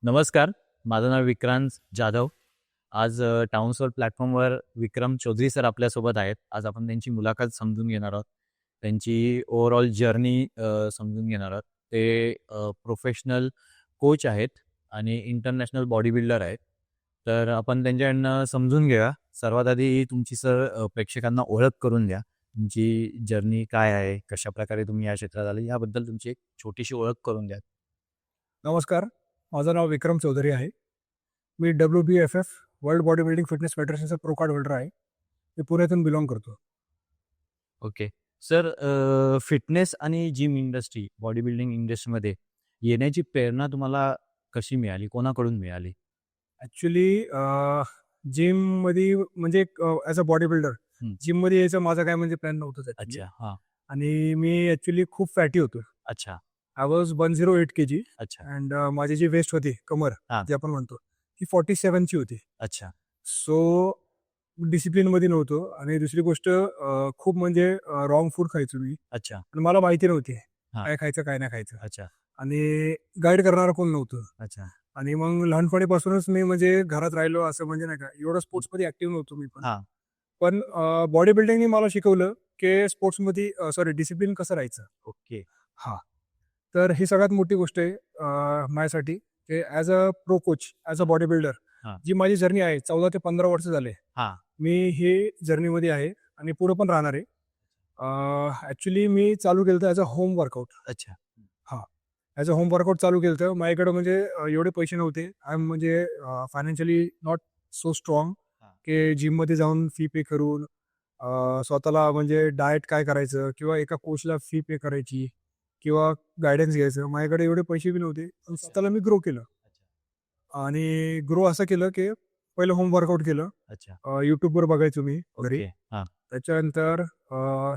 नमस्कार. माझं नाव विक्रांत जाधव. आज टाउन सोल प्लॅटफॉर्मवर विक्रम चौधरी सर आपल्यासोबत आहेत. आज आपण त्यांची मुलाखत समजून घेणार आहोत. त्यांची ओव्हरऑल जर्नी समजून घेणार आहोत. ते प्रोफेशनल कोच आहेत आणि इंटरनॅशनल बॉडी बिल्डर आहेत. तर आपण त्यांच्याकडनं समजून घेऊया. सर्वात आधी तुमची सर प्रेक्षकांना ओळख करून द्या. तुमची जर्नी काय आहे? कशाप्रकारे तुम्ही या क्षेत्रात आले? याबद्दल तुमची एक छोटीशी ओळख करून द्या. नमस्कार. माझं नाव विक्रम चौधरी आहे. मी WBFF world body building fitness फेडरेशनचा प्रो कार्ड होल्डर आहे. मी पुण्यातून बिलॉंग करतो. ओके. सर फिटनेस आणि जिम इंडस्ट्री, बॉडी बिल्डिंग इंडस्ट्रीमध्ये येण्याची प्रेरणा तुम्हाला कशी मिळाली? कोणाकडून मिळाली? ॲक्च्युली जिममध्ये म्हणजे ॲज अ बॉडी बिल्डर हं. जिममध्ये यायचं माझा काय म्हणजे प्लॅन नव्हताच ॲक्च्युली. अच्छा. हां. आणि मी ॲक्च्युली खूप फॅटी होतो. अच्छा. आय वॉज 108 kg अच्छा. अँड माझी जी वेस्ट होती कमर हां. जे आपण म्हणतो ती 47 ची होती. अच्छा. सो डिसिप्लिनमध्ये नव्हतो आणि दुसरी गोष्ट खूप म्हणजे रॉंग फूड खायचो मी अच्छा. आणि मला माहिती नव्हती हां. काय खायचं काय नाही खायचं अच्छा. आणि गाईड करणारं कोण नव्हतं. अच्छा. आणि मग लहानपणीपासूनच मी म्हणजे घरात राहिलो असं म्हणजे नाही का एवढं स्पोर्ट्समध्ये ऍक्टिव्ह नव्हतो मी पण. हां. पण बॉडी बिल्डिंगने मला शिकवलं की स्पोर्ट्समध्ये सॉरी डिसिप्लिन कसं राहायचं. ओके. हा, तर ही सगळ्यात मोठी गोष्ट आहे माझ्यासाठी की as a pro coach as a body builder हां. जी माझी जर्नी आहे 14 ते 15 वर्ष झाले. हां. मी ही जर्नीमध्ये आहे आणि पुढे पण राहणार आहे. ॲक्च्युली मी चालू केलं होतं ॲज अ होम वर्कआउट. अच्छा. हां, ॲज अ होम वर्कआउट चालू केलं होतं. माझ्याकडे म्हणजे एवढे पैसे नव्हते. आय एम म्हणजे फायनान्शियली नॉट सो स्ट्रॉंग हां. की जिममध्ये जाऊन फी पे करून स्वतःला म्हणजे डाएट काय करायचं किंवा एका कोचला फी पे करायची किंवा गाईडन्स घ्यायचं. माझ्याकडे एवढे पैसे बी नव्हते. पण स्वतःला मी ग्रो केलं अच्छा. आणि ग्रो असं केलं की पहिलं होम वर्कआउट केलं. अच्छा. YouTubeवर बघायचो मी घरी. ओके. हां. त्याच्यानंतर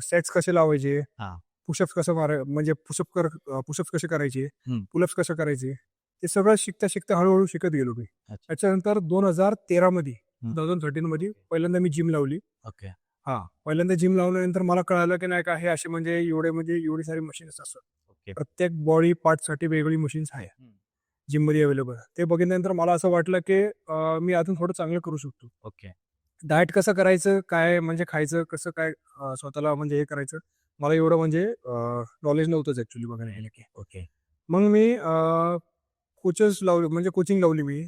सेट्स कसे लावायचे, हां. पुशअप्स कसं म्हणजे पुशअप्स कसे करायचे, हं. पुलअप्स कसे करायचे, ते सगळं शिकता हळू-हळू शिकत गेलो मी. अच्छा. त्याच्यानंतर 2013 मध्ये हं. 2013 मध्ये पहिल्यांदा मी जिम लावली. ओके. हां, पहिल्यांदा जिम लावल्यानंतर मला कळालं की नाही का हे असे म्हणजे एवढी सारी मशीन्स असतात. ओके. प्रत्येक बॉडी पार्टसाठी वेगळी मशीन्स आहे हं. जिममध्ये अवेलेबल. ते बघितल्यानंतर मला असं वाटलं की मी अजून थोडं चांगलं करू शकतो. ओके. डाएट कसं करायचं, काय म्हणजे खायचं, कसं काय स्वतःला म्हणजे हे करायचं, मला एवढं म्हणजे नॉलेज नव्हतंच ॲक्चुअली बघायला गेलं की. ओके. मग मी कोचेस लावले म्हणजे कोचिंग लावली मी,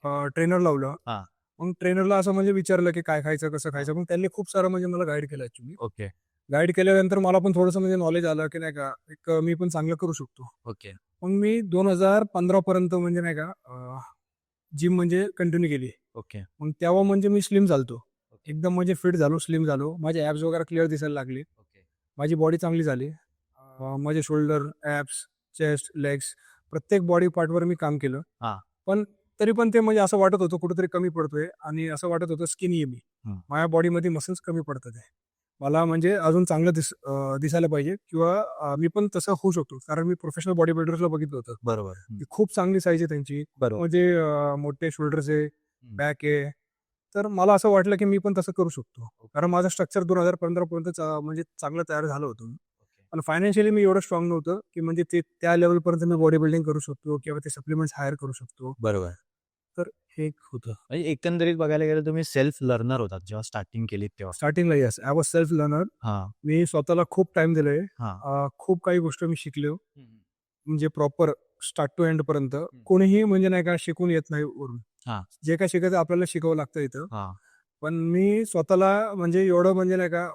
ट्रेनर लावला. हां. मग ट्रेनरला असं म्हणजे विचारलं की काय खायचं, कसं खायचं. मग त्यांनी खूप सारं म्हणजे मला गाईड केलं ॲक्चुअली. ओके. गाईड केल्यानंतर मला पण थोडंसं म्हणजे नॉलेज आलं की नाही का, एक मी पण चांगलं करू शकतो. ओके. मग मी 2015 पर्यंत म्हणजे नाही का जिम म्हणजे कंटिन्यू केली. ओके. मग तेव्हा म्हणजे मी स्लिम झालतो. ओके. एकदम म्हणजे फिट झालो, स्लिम झालो. माझे ॲब्स वगैरे क्लिअर दिसायला लागले. ओके. माझी बॉडी चांगली झाली. माझे शोल्डर, ॲब्स, चेस्ट, लेग्स प्रत्येक बॉडी पार्टवर मी काम केलं. हां. पण तरी पण ते म्हणजे असं वाटत होतं कुठेतरी कमी पडतोय आणि असं वाटत होतं स्किनी आहे मी. हं. माझ्या बॉडीमध्ये मसल्स कमी पडतात आहे. मला म्हणजे अजून चांगलं दिसायला पाहिजे किंवा मी पण तसं होऊ शकतो. कारण मी प्रोफेशनल बॉडी बिल्डर्सला बघितलं होतं. बरोबर. हं. की खूप चांगली साईज आहे त्यांची. बरोबर. म्हणजे मोठे शोल्डर्स आहे, हं. बॅक आहे. तर मला असं वाटलं की मी पण तसं करू शकतो. कारण माझं स्ट्रक्चर 2015 पर्यंत म्हणजे चांगलं तयार झालं होतं. ओके. पण फायनान्शियली मी एवढं स्ट्रॉंग नव्हतं की म्हणजे ते त्या लेव्हलपर्यंत मी बॉडी बिल्डिंग करू शकतो किंवा ते सप्लिमेंट्स हायर करू शकतो. बरोबर. तर हे एक होतं. म्हणजे एकंदरीत बघायला गेलं तुम्ही सेल्फ लर्नर होतात जेव्हा स्टार्टिंग केलीत तेव्हा. स्टार्टिंगला yes, I was self learner. हां. मी स्वतःला खूप टाईम दिलाय. हां. खूप काही गोष्टी मी शिकलो. हं, हं. म्हणजे प्रॉपर स्टार्ट टू एंड पर्यंत. हं. कोणीही म्हणजे नाही का शिकून येत नाही वरून. हां. जे काही शिकायचं आपल्याला शिकावं लागतं इथं. हां. पण मी स्वतःला म्हणजे एवढं म्हणजे नाही का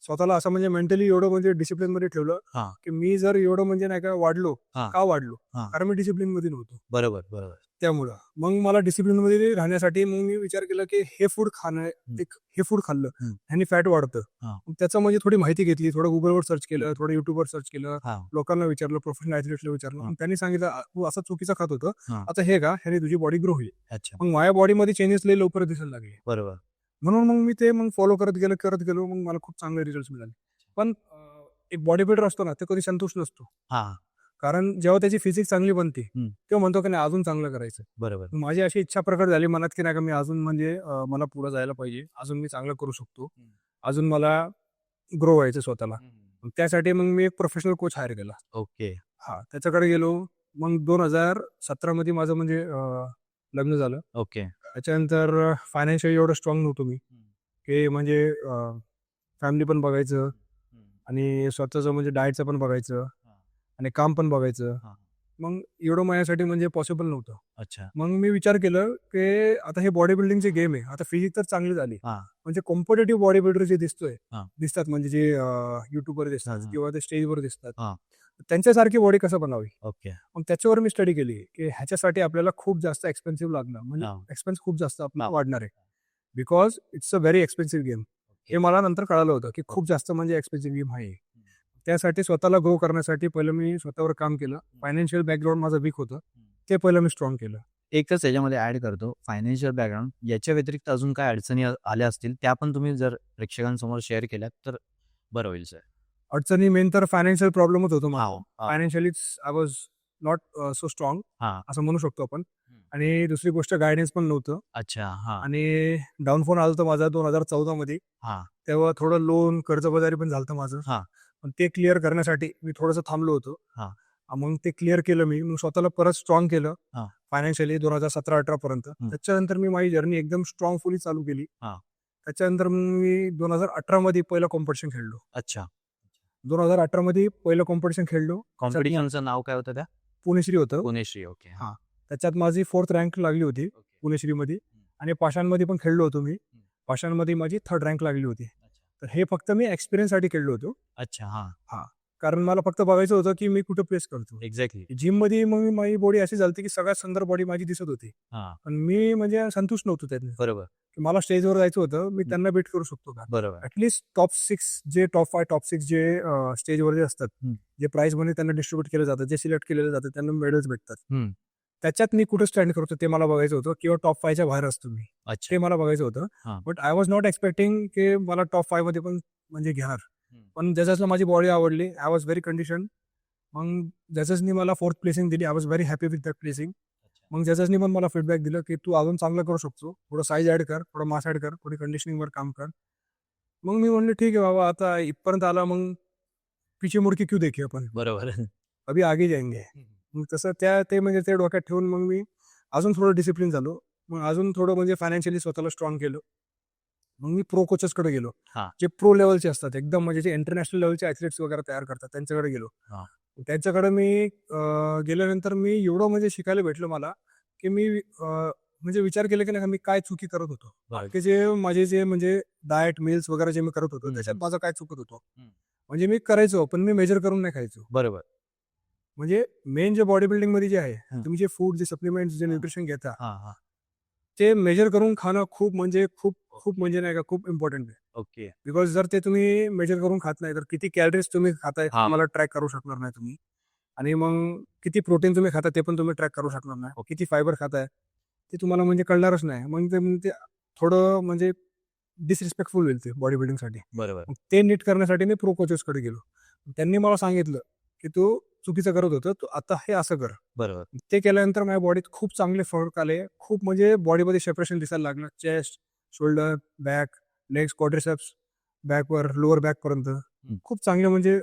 स्वतःला असं म्हणजे मेंटली एवढं म्हणजे डिसिप्लिनमध्ये ठेवलं, हां. की मी जर एवढं म्हणजे नाही का वाढलो, हां. का वाढलो? हां. कारण मी डिसिप्लिनमध्ये नव्हतो. बरोबर, बरोबर. त्यामुळं. मग मला डिसिप्लिनमध्ये राहण्यासाठी मग मी विचार केला, की हे फूड खाणं हं. हे फूड खाल्लं, हं. ह्यानी फॅट वाढतं. हां. मग त्याचं म्हणजे थोडी माहिती घेतली, थोडं Googleवर सर्च केलं, थोडं YouTubeवर सर्च केलं, हां. लोकांना विचारलं, प्रोफेशनल ॲथलीट्सला विचारलं. हां. मग त्यांनी सांगितलं, "तू असं चुकीचं खात होतं. हां. आता हे खा, ह्याने तुझी बॉडी ग्रो होईल." अच्छा. मग माझ्या बॉडीमध्ये चेंजेस लई लवकर दिसायला लागले. बरोबर. म्हणून मग मी ते फॉलो करत गेलो. मग मला खूप चांगले रिझल्ट्स मिळाले. पण एक बॉडी बिल्डर असतो ना, तो कधी संतुष्ट नसतो. हां. कारण जेव्हा त्याची फिजिक्स चांगली बनते, हं. तेव्हा म्हणतो की नाही अजून चांगलं करायचं. बरोबर. माझी अशी इच्छा प्रकट झाली मनात की नाही का मी अजून म्हणजे मला पुढे जायला पाहिजे. अजून मी चांगलं करू शकतो. हं. अजून मला ग्रो व्हायचं स्वतःला. हं. मग त्यासाठी मग मी एक प्रोफेशनल कोच हायर केला. ओके. हां, त्याच्याकडे गेलो. मग 2017 मध्ये माझं म्हणजे लग्न झालं. ओके. त्याच्यानंतर फायनान्शियली एवढं स्ट्रॉंग नव्हतो मी, की म्हणजे फॅमिली पण बघायचं आणि स्वतःचं म्हणजे डाएटचं पण बघायचं आणि काम पण बघायचं. हां. मग एवढं माझ्यासाठी म्हणजे पॉसिबल नव्हतं. अच्छा. मग मी विचार केलं, की आता हे बॉडी बिल्डिंगचे गेम आहे. आता फिजिक तर चांगली झाली. हां. म्हणजे कॉम्पिटिटिव्ह बॉडी बिल्डर जे हां. दिसतात म्हणजे जे YouTubeवर दिसतात हां. किंवा ते स्टेजवर दिसतात. हां. त्यांच्यासारखी बॉडी कसं बनावी? ओके. मग त्याच्यावर मी स्टडी केली, की ह्याच्यासाठी आपल्याला खूप जास्त एक्सपेन्सिव्ह लागणार. म्हणजे हां. एक्सपेन्स खूप जास्त आपला हां. वाढणार आहे. Because it's a very expensive game. हे मला नंतर कळालं होतं, की खूप जास्त म्हणजे एक्सपेन्सिव्ह गेम आहे. त्यासाठी स्वतःला ग्रो करण्यासाठी पहिलं मी स्वतःवर काम केलं. फायनान्शियल बॅकग्राऊंड माझं वीक होतं. ते पहिलं मी स्ट्रॉंग केलं. एकच याच्यामध्ये ॲड करतो, फायनान्शियल बॅकग्राऊंड याच्या व्यतिरिक्त अजून काय अडचणी आल्या असतील, त्या पण तुम्ही जर प्रेक्षकांसमोर शेअर केल्यात तर बरं होईल सर. अडचणी मेन तर फायनान्शियल प्रॉब्लेमच होतो मला. हां. हां. फायनान्शियलीच I was not so strong हां. असं म्हणू शकतो आपण. हं. आणि दुसरी गोष्ट गायडन्स पण नव्हतं. अच्छा. हां. आणि डाऊनफॉल आलं होतं माझा 2014 मध्ये. हां. तेव्हा थोडं लोन, कर्जबाजारी पण झालं होतं माझं. हां. पण ते क्लिअर करण्यासाठी मी थोडंसं थांबलो होतो. हां. मग ते क्लिअर केलं मी. मग स्वतःला परत स्ट्रॉंग केलं हां. फायनान्शियली 2017-18 पर्यंत. त्याच्यानंतर मी माझी जर्नी एकदम स्ट्रॉंगफुली चालू केली. हां. त्याच्यानंतर मग मी 2018 मध्ये पहिलं कॉम्पिटिशन खेळलो. अच्छा. 2018 मध्ये पहिलं कॉम्पिटिशन खेळलो. कॉम्पिटिशनचं नाव काय होतं त्या? पुणेश्री होतं. पुणेश्री. ओके. हां. त्याच्यात माझी 4th रँक लागली होती ओके. पुणेश्रीमध्ये. आणि पाषाणमध्ये पण खेळलो होतो मी. पाषाणमध्ये माझी 3rd रँक लागली होती. तर हे फक्त मी एक्सपिरियन्ससाठी खेळलो होतो. अच्छा. हां. कारण मला फक्त बघायचं होतं, की मी कुठं प्लेस करतो. एक्झॅक्टली. जिममध्ये मग माझी बॉडी अशी झाली की सगळ्यात सुंदर बॉडी माझी दिसत होती. हां. पण मी म्हणजे संतुष्ट नव्हतो त्यातनं. बरोबर. की मला स्टेजवर जायचं होतं. मी त्यांना बीट करू शकतो का? बरोबर. ॲटलीस्ट टॉप 5, टॉप 6 जे स्टेजवर जे असतात, जे प्राइज मनी त्यांना डिस्ट्रीब्यूट केलं जातं, जे सिलेक्ट केलेलं जातं, त्यांना मेडल्स भेटतात. त्याच्यात मी कुठं स्टँड करतो ते मला बघायचं होतं किंवा टॉप 5च्या बाहेर असतो मी. अच्छा. ते मला बघायचं होतं. हां. But I was not expecting की मला टॉप 5 मध्ये पण म्हणजे घेणार. पण जसं माझी बॉडी आवडली, आय वॉज व्हेरी कंडिशन. मग जसंनी मला 4th प्लेसिंग दिली, I was very happy with that placing. मग जसंनी पण मला फीडबॅक दिलं की तू अजून चांगलं करू शकतो, थोडं साईज ॲड कर, थोडं मास ॲड कर, थोडी कंडिशनिंगवर काम कर. मग मी म्हणलं ठीक आहे बाबा, आता इथपर्यंत आला, मग पीछे मुड के क्यों देखे अपन, बरोबर. अभी आगे जाएंगे. मग तसं ते म्हणजे ते डोक्यात ठेवून मग मी अजून थोडं डिसिप्लिन झालो. मग अजून थोडं म्हणजे फायनान्शियली स्वतःला स्ट्रॉंग केलं. मग मी प्रो कोचेसकडे गेलो. हां. जे प्रो लेवलचे असतात, एकदम म्हणजे जे इंटरनॅशनल लेवलचे ॲथलीट्स वगैरे तयार करतात, त्यांच्याकडे गेलो. हां. त्यांच्याकडे मी गेल्यानंतर मी एवढं म्हणजे शिकायला भेटलं मला, की मी म्हणजे विचार केला की नाही का मी काय चुकी करत होतो. बरं. की जे माझे जे म्हणजे डाएट, मील्स वगैरे जे मी करत होतो, हं, त्याच्यात हं. माझं काय चुकत होतं. हं. म्हणजे मी करायचो, पण मी मेजर करून नाही खायचो. बरोबर. म्हणजे मेन जे बॉडी बिल्डिंगमध्ये जे आहे, हं. तुम्ही जे फूड, जे सप्लिमेंट्स, जे हां. न्यूट्रिशन घेता, हां. ते मेजर करून खाणं खूप म्हणजे खूप म्हणजे नाही का खूप इम्पॉर्टंट आहे. ओके. बिकॉज जर ते तुम्ही मेजर करून खात नाही, तर किती कॅलरीज तुम्ही खाताय हां. तुम्हाला ट्रॅक करू शकणार नाही तुम्ही. आणि मग किती प्रोटीन तुम्ही खाता ते पण तुम्ही ट्रॅक करू शकणार नाही. किती फायबर खाताय ते तुम्हाला म्हणजे कळणारच नाही. मग ते थोडं म्हणजे डिसरिस्पेक्टफुल होईल ते बॉडी बिल्डिंगसाठी. बरोबर. मग ते नीट करण्यासाठी मी प्रो कोचेसकडे गेलो. त्यांनी मला सांगितलं, की "तू चुकीचं करत होतं, तू आता हे असं कर." बरोबर. ते केल्यानंतर माझ्या बॉडीत खूप चांगले फरक आले. खूप म्हणजे बॉडीमध्ये सेपरेशन दिसायला लागलं. Chest, shoulder, back, legs, quadriceps, बॅकवर, लोअर बॅकपर्यंत. खूप चांगले म्हणजे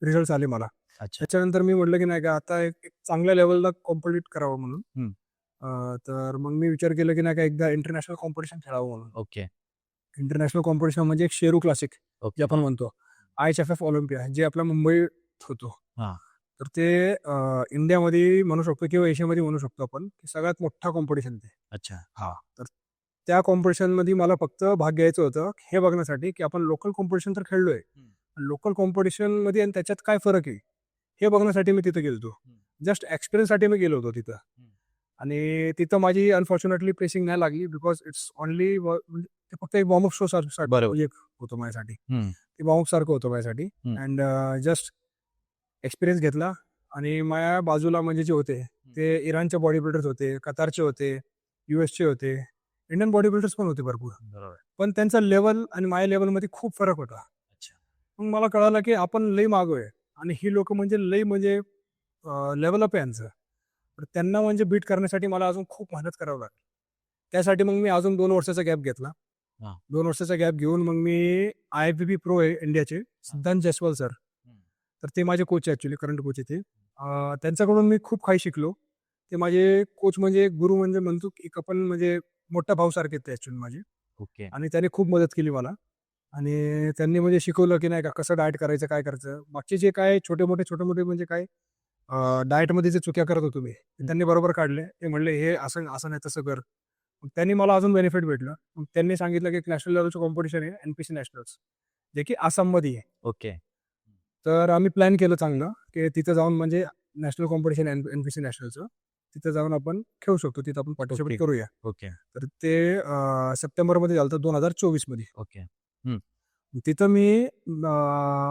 रिझल्ट्स आले मला. अच्छा. त्याच्यानंतर मी म्हटलं की नाही का आता एक चांगल्या लेवलला कॉम्पिटिट करावं म्हणून. तर मग मी विचार केला की नाही का एकदा इंटरनॅशनल कॉम्पिटिशन खेळावं म्हणून. ओके. इंटरनॅशनल कॉम्पिटिशन म्हणजे एक शेरू क्लासिक जे ओके. आपण म्हणतो. IHFF ऑलिम्पिया जे आपल्या मुंबईत होतो. हां. तर ते इंडियामध्ये म्हणू शकतो किंवा एशियामध्ये म्हणू शकतो आपण, की सगळ्यात मोठा कॉम्पिटिशन ते. अच्छा. तर त्या कॉम्पिटिशनमध्ये मला फक्त भाग घ्यायचं होतं हे बघण्यासाठी, की आपण लोकल कॉम्पिटिशन तर खेळलोय. लोकल कॉम्पिटिशनमध्ये आणि त्याच्यात काय फरक आहे, हे बघण्यासाठी मी तिथे गेलो होतो. जस्ट एक्सपिरियन्ससाठी मी गेलो होतो तिथं. आणि तिथं माझी अनफॉर्च्युनेटली प्लेसिंग नाही लागली बिकॉज इट्स ओन्ली म्हणजे ते फक्त एक वॉर्मअप शो सारखं बरोबर. एक होतं माझ्यासाठी. हं. ते वॉर्मअप सारखं होतं माझ्यासाठी. हं. अँड जस्ट एक्सपिरियन्स घेतला. आणि माझ्या बाजूला म्हणजे जे होते ते इराणचे बॉडी बिल्डर्स होते, कतारचे होते, USचे होते, इंडियन बॉडी बिल्डर्स पण होते भरपूर. बरोबर. पण त्यांचा लेवल आणि माझ्या लेवलमध्ये खूप फरक होता. अच्छा. मग मला कळालं की आपण लई मागं आहे आणि ही लोकं म्हणजे लई म्हणजे लेवल अप आहे यांचं. तर त्यांना म्हणजे बीट करण्यासाठी मला अजून खूप मेहनत करावं लागली. त्यासाठी मग मी अजून 2 वर्षाचा गॅप घेतला. हां. 2 वर्षाचा गॅप घेऊन मग मी IFBB प्रो आहे इंडियाचे, सिद्धांत जयस्वाल सर. तर ते माझे कोच आहे ॲक्चुअली करंट कोच आहे ते. त्यांच्याकडून मी खूप काही शिकलो. ते माझे कोच म्हणजे गुरु म्हणजे म्हणतो की एक आपण म्हणजे मोठा भाऊसारखे ते ॲक्च्युअली माझे. ओके. आणि त्याने खूप मदत केली मला. आणि त्यांनी म्हणजे शिकवलं की नाही का कसं डाएट करायचं, काय करायचं. मागचे जे काय छोटे-मोठे म्हणजे काय डाएटमध्ये जे चुक्या करत होतो मी, ते त्यांनी बरोबर काढले. ते म्हणले, "हे असं असं नाही, तसं कर." मग त्यांनी मला अजून बेनिफिट भेटलं. मग त्यांनी सांगितलं की एक नॅशनल लेव्हलचं कॉम्पिटिशन आहे, NPC नॅशनल्स, जे की आसाममध्ये आहे. ओके. तर आम्ही प्लॅन केलं चांगलं, की तिथं जाऊन म्हणजे नॅशनल कॉम्पिटिशन NPC नॅशनलचं. तिथं जाऊन आपण खेळू शकतो. तिथं आपण ओके. पार्टिसिपेट करूया. ओके. तर ते सप्टेंबरमध्ये झालं होतं 2024 मध्ये. ओके. हं. तिथं मी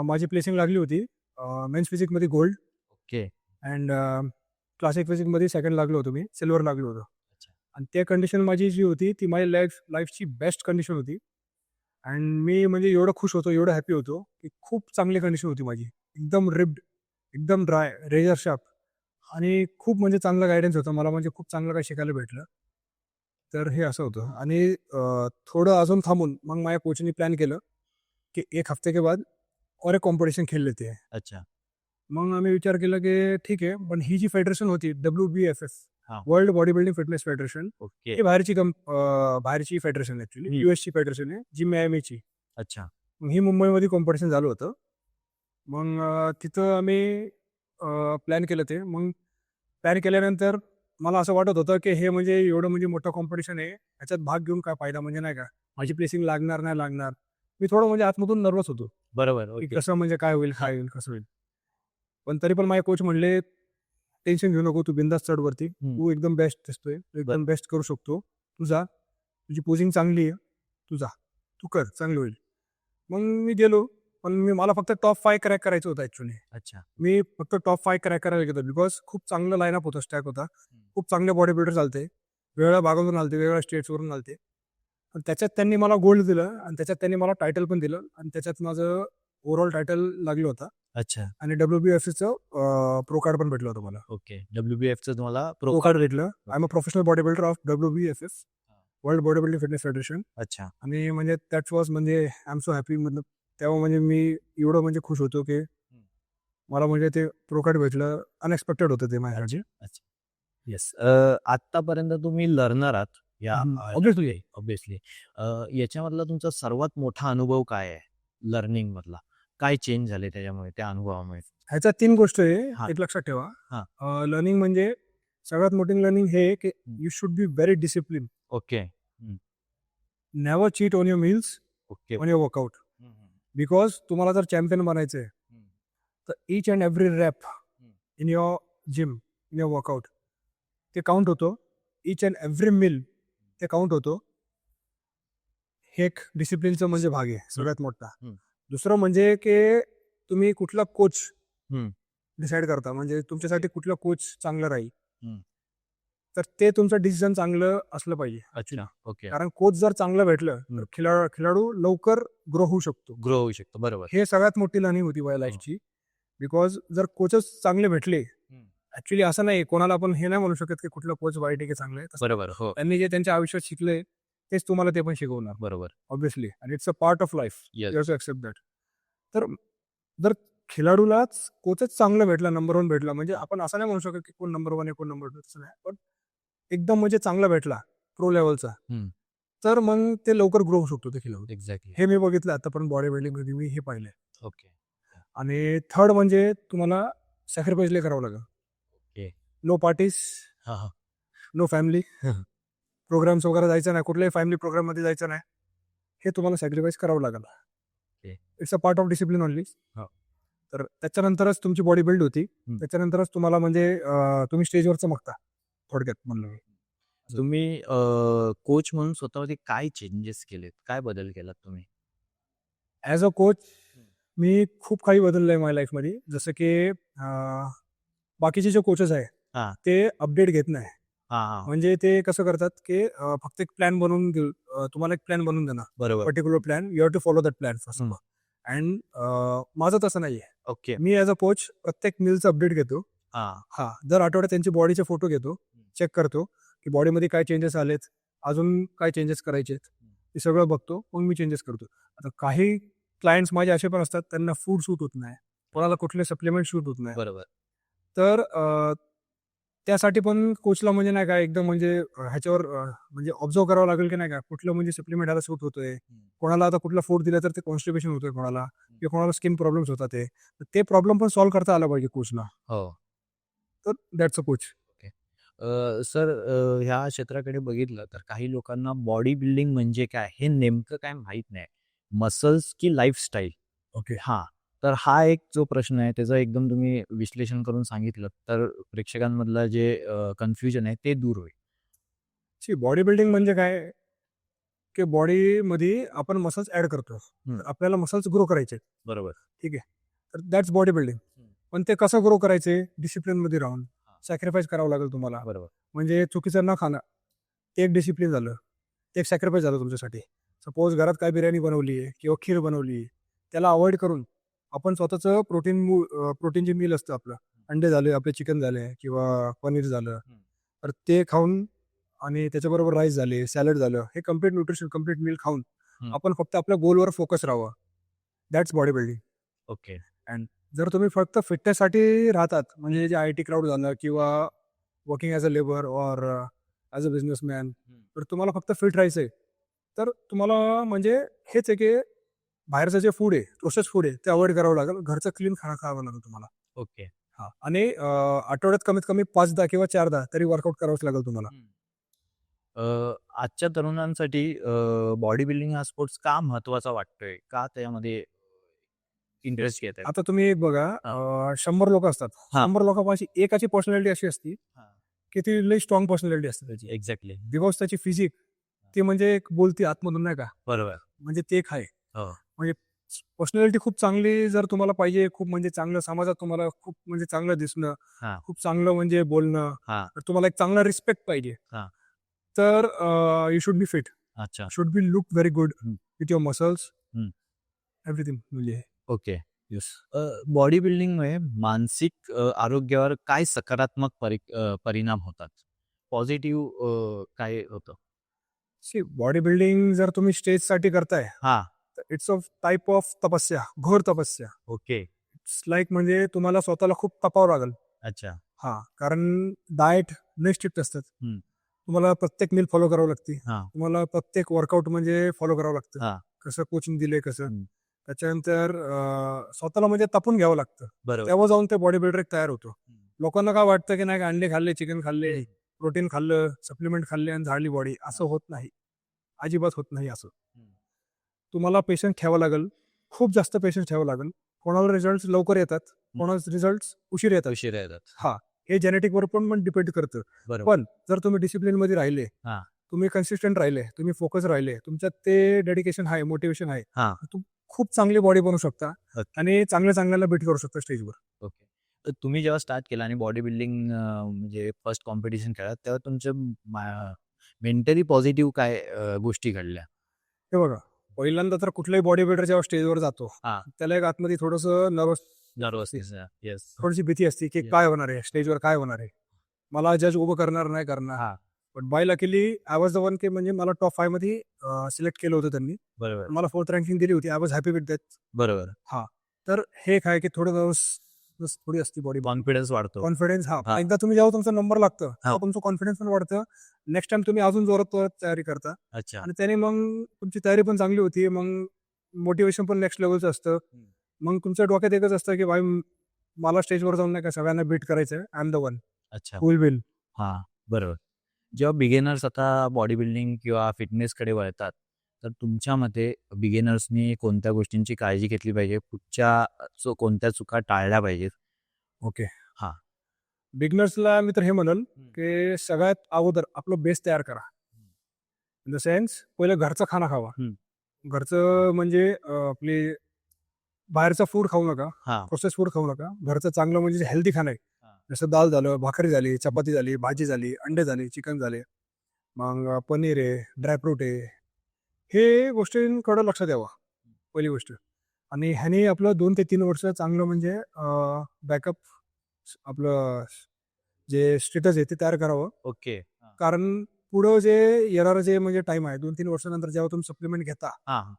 माझी प्लेसिंग लागली होती मेन्स फिजिकमध्ये गोल्ड ओके. अँड क्लासिक फिजिकमध्ये सेकंड लागलो होतो मी, सिल्वर लागलो होतो. अच्छा. आणि ते कंडिशन माझी जी होती ती माझी लाईफची बेस्ट कंडिशन होती. अँड मी म्हणजे एवढं खुश होतो, एवढं हॅपी होतो, की खूप चांगली कंडिशन होती माझी. एकदम रिब्ड, एकदम ड्राय, रेझर शार्प आणि खूप म्हणजे चांगलं गाईडन्स होतं. मला म्हणजे खूप चांगलं काही शिकायला भेटलं. तर हे असं होतं आणि थोडं अजून थांबून मग माझ्या कोचनी प्लॅन केलं, की 1 हफ्ते के बाद और एक कॉम्पिटिशन खेल लेते हैं. अच्छा. मग आम्ही विचार केला, की ठीक आहे, पण ही जी फेडरेशन होती WBFF, हां. World body building fitness federation, okay. ही बाहेरची फेडरेशन आहे ॲक्चुअली. हं. यूएसची फेडरेशन आहे, जी मियामीची. अच्छा. मग ही मुंबईमध्ये कॉम्पिटिशन झालं होतं. मग तिथं आम्ही प्लॅन केलं ते. मग प्लॅन केल्यानंतर मला असं वाटत होतं, की हे म्हणजे एवढं म्हणजे मोठं कॉम्पिटिशन आहे. ह्याच्यात भाग घेऊन काय फायदा म्हणजे नाही का, माझी प्लेसिंग लागणार, नाही लागणार. मी थोडं म्हणजे आतमधून नर्व्हस होतो, बरोबर. की ओके. कसं म्हणजे काय होईल, हां. काय होईल, कसं होईल. पण तरी पण माझे कोच म्हणले, "टेन्शन घेऊ नको, तू बिंदास चढ वरती. हं. तू एकदम बेस्ट दिसतोय. तू एकदम बेस्ट करू शकतो. तू जा. तुझी पोझिंग चांगली आहे. तू जा. तू कर, चांगलं होईल." मग मी गेलो. पण मला फक्त टॉप 5 क्रॅक करायचं होतं ॲक्चुअली. अच्छा. मी फक्त टॉप 5 क्रॅक करायला गेलो बिकॉज खूप चांगलं लाईनअप होतं, स्टॅक होता. खूप चांगले बॉडी बिल्डर्स आलते. वेगवेगळ्या भागातून आलते, वेगवेगळ्या स्टेट्सवरून आलते. पण त्याच्यात त्यांनी मला गोल्ड दिलं आणि त्याच्यात त्यांनी मला टायटल पण दिलं आणि त्याच्यात माझं ओव्हरऑल टायटल लागलं होतं अच्छा. आणि WBFCचं प्रो कार्ड पण भेटलं होतं मला. ओके. WBFचं तुम्हाला प्रो कार्ड भेटलं. I am a professional body builder of WBFF, world body building fitness federation. अच्छा. आणि म्हणजे दॅट वॉज म्हणजे आय एम सो हॅपी. मतलब तेव्हा म्हणजे मी एवढं म्हणजे खुश होतो, की मला म्हणजे ते प्रो कार्ड भेटलं. अनएक्सपेक्टेड होतं ते माझ्यासाठी. अच्छा. येस. आत्तापर्यंत तुम्ही लर्नर आहात या ऑब्व्हियसली. ऑब्व्हियसली. याच्यामधला तुमचा सर्वात मोठा अनुभव काय आहे लर्निंग मधला? काय चेंज झाले त्याच्यामुळे, त्या अनुभवामुळे? ह्याच्यात 3 गोष्टी आहे. हां. एक लक्षात ठेवा. हां. लर्निंग म्हणजे सगळ्यात मोठी लर्निंग हे आहे, की you should be very discipline. Okay. Never cheat on your meals, okay. On your workout. Because तुम्हाला जर चॅम्पियन बनायचं आहे, तर each and every rep in your gym, in your workout ते काउंट होतो. ईच अँड एव्हरी मील ते count होतो. हे एक डिसिप्लिनचं म्हणजे भाग आहे सगळ्यात मोठा. हं. दुसरं म्हणजे की तुम्ही कुठला कोच हं. डिसाईड करता, म्हणजे तुमच्यासाठी कुठला कोच चांगला राहील. हं. तर ते तुमचं डिसिजन चांगलं असलं पाहिजे. अच्छा. ओके. कारण कोच जर चांगलं भेटलं तर खेळाडू लवकर ग्रो होऊ शकतो. ग्रो होऊ शकतो. बरोबर. हे सगळ्यात मोठी लर्निंग होती माझ्या लाईफची. बिकॉज जर कोचच चांगले भेटले, ऍक्च्युली असं नाही, कोणाला आपण हे नाही म्हणू शकत की कुठलं कोच वाईट आहे की चांगलं आहे. तसं बरोबर. हो. त्यांनी जे त्यांच्या आयुष्यात शिकले तेच तुम्हाला ते पण शिकवणार बरोबर. ऑब्व्हियसली. आणि it's a part of life. Yes. You have to accept that. तर जर खेळाडूलाच कोचच चांगला भेटला, नंबर 1 भेटला, म्हणजे आपण असं नाही म्हणू शकत की कोण नंबर 1 आहे, कोण नंबर 2, तसं नाही. पण एकदम म्हणजे चांगला भेटला प्रो लेवलचा, हं. तर मग ते लवकर ग्रो होऊ शकतो ते खेळाडू. एक्झॅक्टली. हे मी बघितलं आतापर्यंत बॉडी बिल्डिंगमध्ये, मी हे पाहिलंय. ओके. आणि थर्ड म्हणजे तुम्हाला सॅक्रिफाईस लय करावं लागेल. ओके. नो पार्टीज, हां, हां. नो फॅमिली प्रोग्राम्स वगैरे जायचं नाही, कुठल्याही फॅमिली प्रोग्राममध्ये जायचं नाही. हे तुम्हाला सॅक्रिफाईस करावं लागेल. Okay. It's a part of discipline only. हो. तर त्याच्यानंतरच तुमची बॉडी बिल्ड होती. हं. त्याच्यानंतरच तुम्हाला म्हणजे तुम्ही स्टेजवर चमकता, थोडक्यात म्हणलं मी. तुम्ही कोच म्हणून स्वतःमध्ये काय चेंजेस केलेत? काय बदल केलात तुम्ही? ॲज अ कोच मी खूप काही बदललंय माझ्या लाईफमध्ये. जसं की बाकीचे जे कोचेस आहे हां. ते अपडेट घेत नाही. हां, हां. म्हणजे ते कसं करतात, की फक्त एक प्लॅन बनवून तुम्हाला एक प्लॅन बनवून देणार. बरोबर. Particular plan, you have to follow that plan first. हं. अँड माझं तसं नाहीये. ओके. मी ॲज अ कोच प्रत्येक मीलचं अपडेट घेतो. हां. दर आठवड्यात त्यांची बॉडीचे फोटो घेतो, चेक करतो, की बॉडीमध्ये काय चेंजेस आलेत, अजून काय चेंजेस करायचे आहेत, हे सगळं बघतो. मग मी चेंजेस करतो. आता काही क्लायंट्स माझे असे पण असतात, त्यांना फूड सूट होत नाही, कोणाला कुठले सप्लिमेंट सूट होत नाही. बरोबर. तर त्यासाठी पण कोचला म्हणजे नाही का एकदम म्हणजे ह्याच्यावर म्हणजे ऑब्झर्व करावं लागेल की नाही का कुठलं म्हणजे सप्लिमेंट ह्याला सूट होतोय, कोणाला आता कुठला फूड दिलं तर ते कॉन्स्टिपेशन होतोय कोणाला, किंवा कोणाला स्किन प्रॉब्लेम्स होतात ते प्रॉब्लेम पण सॉल्व्ह करता आला पाहिजे कोचला. हो. तर दॅट्स अ कोच. सर, ह्या क्षेत्राकडे बघितलं तर काही लोकांना बॉडी बिल्डिंग म्हणजे काय हे नेमकं काय माहीत नाही. मसल्स की लाईफस्टाईल? ओके. हां. तर हा एक जो प्रश्न आहे त्याचं एकदम तुम्ही विश्लेषण करून सांगितलं तर प्रेक्षकांमधलं जे कन्फ्युजन आहे ते दूर होईल. सी बॉडी बिल्डिंग म्हणजे काय, की बॉडीमध्ये आपण मसल्स ऍड करतो. तर आपल्याला मसल्स ग्रो करायचे, बरोबर. ठीक आहे. तर दॅट्स बॉडी बिल्डिंग. पण ते कसं ग्रो करायचे, डिसिप्लिनमध्ये राहून सॅक्रिफाईस करावं लागेल तुम्हाला. बरोबर. म्हणजे चुकीचं न खाणं, ते एक डिसिप्लिन झालं, ते एक सॅक्रिफाईस झालं तुमच्यासाठी. सपोज घरात काय बिर्याणी बनवली आहे किंवा खीर बनवली आहे, त्याला अवॉइड करून आपण स्वतःचं प्रोटीनचे मील असतं आपलं, अंडे झाले, आपले चिकन झाले किंवा पनीर झालं, तर ते खाऊन आणि त्याच्याबरोबर राईस झाले, सॅलड झालं, हे कम्प्लीट न्यूट्रिशन, कम्प्लीट मील खाऊन आपण फक्त आपल्या गोलवर फोकस राहावं. That's body building. Okay. And जर तुम्ही फक्त फिटनेससाठी राहतात, म्हणजे जे आय टी क्राऊड झालं किंवा working as a labour or as a businessman, तर तुम्हाला फक्त फिट राहायचं आहे, तर तुम्हाला म्हणजे हेच आहे की बाहेरचं जे फूड आहे, प्रोसेस फूड आहे, ते अवॉइड करावं लागेल. घरचं क्लीन खाणं खावं लागेल तुम्हाला. ओके. हां. आणि आठवड्यात कमीत कमी 5दा किंवा 4दा तरी वर्कआउट करावंच लागेल तुम्हाला. आजच्या तरुणांसाठी बॉडी बिल्डिंग हा स्पोर्ट्स का महत्वाचा वाटतोय? का त्यामध्ये इंटरेस्ट घेत आहेत? आता तुम्ही एक बघा, 100 लोक असतात. हां. 100 लोकांपाशी एकाची पर्सनॅलिटी अशी असती, की ती लई स्ट्रॉंग पर्सनॅलिटी असते त्याची. एक्झॅक्टली. बिकॉज त्याची फिजिक ती म्हणजे एक बोलती आतमधून नाही का, बरोबर. म्हणजे ते एक आहे. हो. म्हणजे पर्सनॅलिटी खूप चांगली जर तुम्हाला पाहिजे, खूप म्हणजे चांगलं समाजात तुम्हाला खूप म्हणजे चांगलं दिसणं, हां. खूप चांगलं म्हणजे बोलणं, हां. तर तुम्हाला एक चांगला रिस्पेक्ट पाहिजे. हां. तर यू शुड बी फिट, अच्छा. Should be look very good हं. विथ युअर मसल्स, हं. एव्हरीथिंग म्हणजे. ओके. बॉडी बिल्डिंगमुळे मानसिक आरोग्यावर काय सकारात्मक परिणाम होतात? पॉझिटिव्ह काय होतं? सी बॉडी बिल्डिंग जर तुम्ही स्टेजसाठी करताय, हां. तर इट्स अ टाइप ऑफ तपस्या, घोर तपस्या. ओके. इट्स लाईक म्हणजे तुम्हाला स्वतःला खूप तपावं लागेल. अच्छा. हां, कारण डाएट लई स्ट्रिक्ट असतात. हं. तुम्हाला प्रत्येक मील फॉलो करावं लागते. हां. तुम्हाला प्रत्येक वर्कआउट म्हणजे फॉलो करावं लागतं. हां. कसं कोचिंग दिलंय कसं. हं. त्याच्यानंतर स्वतःला म्हणजे तपून घ्यावं लागतं. बरोबर. तेव्हा जाऊन ते बॉडी बिल्डर एक तयार होतो. हं. लोकांना काय वाटतं की नाही का अंडे खाल्ले, चिकन खाल्ले, प्रोटीन खाल्लं, सप्लिमेंट खाल्ले आणि झाडली बॉडी. असं होत नाही. अजिबात होत नाही असं. तुम्हाला पेशन्स ठेवावं लागेल. खूप जास्त पेशन्स ठेवावं लागेल. कोणाला रिझल्ट्स लवकर येतात, कोणाला रिझल्ट्स उशीर येतात. उशिरा येतात. हां, हे जेनेटिकवर पण डिपेंड करतं. बरोबर. पण जर तुम्ही डिसिप्लिनमध्ये राहिले, हां. तुम्ही कन्सिस्टंट राहिले, तुम्ही फोकस राहिले, तुमच्यात ते डेडिकेशन आहे, मोटिवेशन आहे, हां. तर तुम्ही खूप चांगली बॉडी बनवू शकता ओके. आणि चांगल्या बीट करू शकता स्टेजवर. ओके. तर तुम्ही जेव्हा स्टार्ट केलं आणि बॉडी बिल्डिंग म्हणजे फर्स्ट कॉम्पिटिशन खेळलात तेव्हा तुमच्या मेंटली पॉझिटिव्ह काय गोष्टी घडल्या? हे बघा, पहिल्यांदा तर कुठलाही बॉडी बिल्डर जेव्हा स्टेजवर जातो, हां. त्याला एक आतमध्ये थोडंसं नर्वसनेस. येस. थोडीशी भीती असते, की Yes. काय होणार आहे, स्टेजवर काय होणार आहे? मला जज उभं करणार, नाही करणार. हां. But by luckily I was the one, की म्हणजे मला टॉप 5 मध्ये सिलेक्ट केलं होतं त्यांनी. बरोबर. मला 4th रँकिंग दिली होती. I was happy with that. बरोबर. हां. तर हे एक आहे, की थोडं नर्वसनेस थोडी असते बॉडी. कॉन्फिडन्स वाढतो. कॉन्फिडन्स हां. एकदा तुम्ही जेव्हा तुमचा नंबर लागतं, तेव्हा तुमचं कॉन्फिडन्स पण वाढतं. नेक्स्ट टाइम तुम्ही अजून जोरात तयारी करता अच्छा. आणि त्याने मग तुमची तयारी पण चांगली होती. मग मोटिवेशन पण नेक्स्ट लेव्हलचं असतं. मग तुमच्या डोक्यात एकच असतं, की भाई मला स्टेजवर जाऊन नाही का सगळ्यांना बीट करायचं आहे. आय एम द वन अच्छा. Who will. हां. बरोबर. जेव्हा बिगिनर्स आता बॉडी बिल्डिंग किंवा फिटनेसकडे वळतात, तर तुमच्या मते बिगिनर्सनी कोणत्या गोष्टींची काळजी घेतली पाहिजे? कोणत्या चुका टाळल्या पाहिजेत? ओके. हां. बिगनर्सला मी तर हे म्हणेल, की सगळ्यात अगोदर आपलं बेस तयार करा. इन द सेन्स पहिलं घरचं खाणं खावा. घरचं म्हणजे आपली बाहेरचं फूड खाऊ नका, हां. प्रोसेस फूड खाऊ नका. घरचं चांगलं म्हणजे हेल्दी खाणं आहे. जसं दाल झालं, भाकरी झाली, चपाती झाली, भाजी झाली, अंडे झाले, चिकन झाले, मग पनीर आहे, ड्रायफ्रूट आहे. हे गोष्टींकडे लक्ष द्यावं, पहिली गोष्ट. आणि ह्याने आपलं 2 ते 3 वर्ष चांगलं म्हणजे बॅकअप आपलं जे स्टेटस आहे ते तयार करावं. ओके. कारण पुढं जे येणारं जे म्हणजे टाईम आहे 2-3 वर्षानंतर जेव्हा तुम्ही सप्लिमेंट घेता, हां.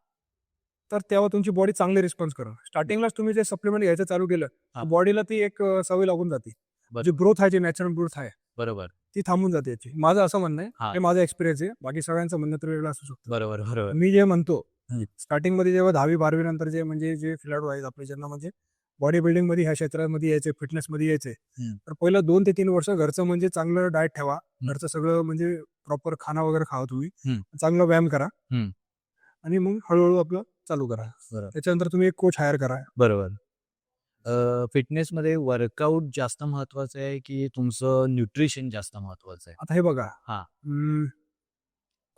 तर तेव्हा तुमची बॉडी चांगली रिस्पॉन्स करेल. स्टार्टिंगलाच तुम्ही जे सप्लिमेंट घ्यायचं चालू केलं, हां. बॉडीला ती एक सवय लागून जाते. बरं. जी ग्रोथ आहे, जी नॅचरल ग्रोथ आहे बरोबर. ती थांबून जाते याची. माझं असं म्हणणं आहे, हां. हे माझा एक्सपिरियन्स आहे. बाकी सगळ्यांचं म्हणणं तर वेगळं असू शकतं. बरोबर, बरोबर. मी जे म्हणतो, हं. स्टार्टिंगमध्ये जेव्हा 10वी-12वी नंतर जे खेळाडू आहेत आपले, ज्यांना म्हणजे बॉडी बिल्डिंगमध्ये ह्या क्षेत्रामध्ये यायचे, फिटनेसमध्ये यायचे, हं. तर पहिलं 2 ते 3 वर्ष घरचं म्हणजे चांगलं डाएट ठेवा. हं. घरचं सगळं म्हणजे प्रॉपर खाना वगैरे खावा तुम्ही. हं. चांगला व्यायाम करा. हं. आणि मग हळूहळू आपलं चालू करा. बरोबर. त्याच्यानंतर तुम्ही एक कोच हायर करा. बरोबर. फिटनेसमध्ये वर्कआउट जास्त महत्वाचं आहे की तुमचं न्यूट्रिशन जास्त महत्वाचं आहे? आता हे बघा, हां.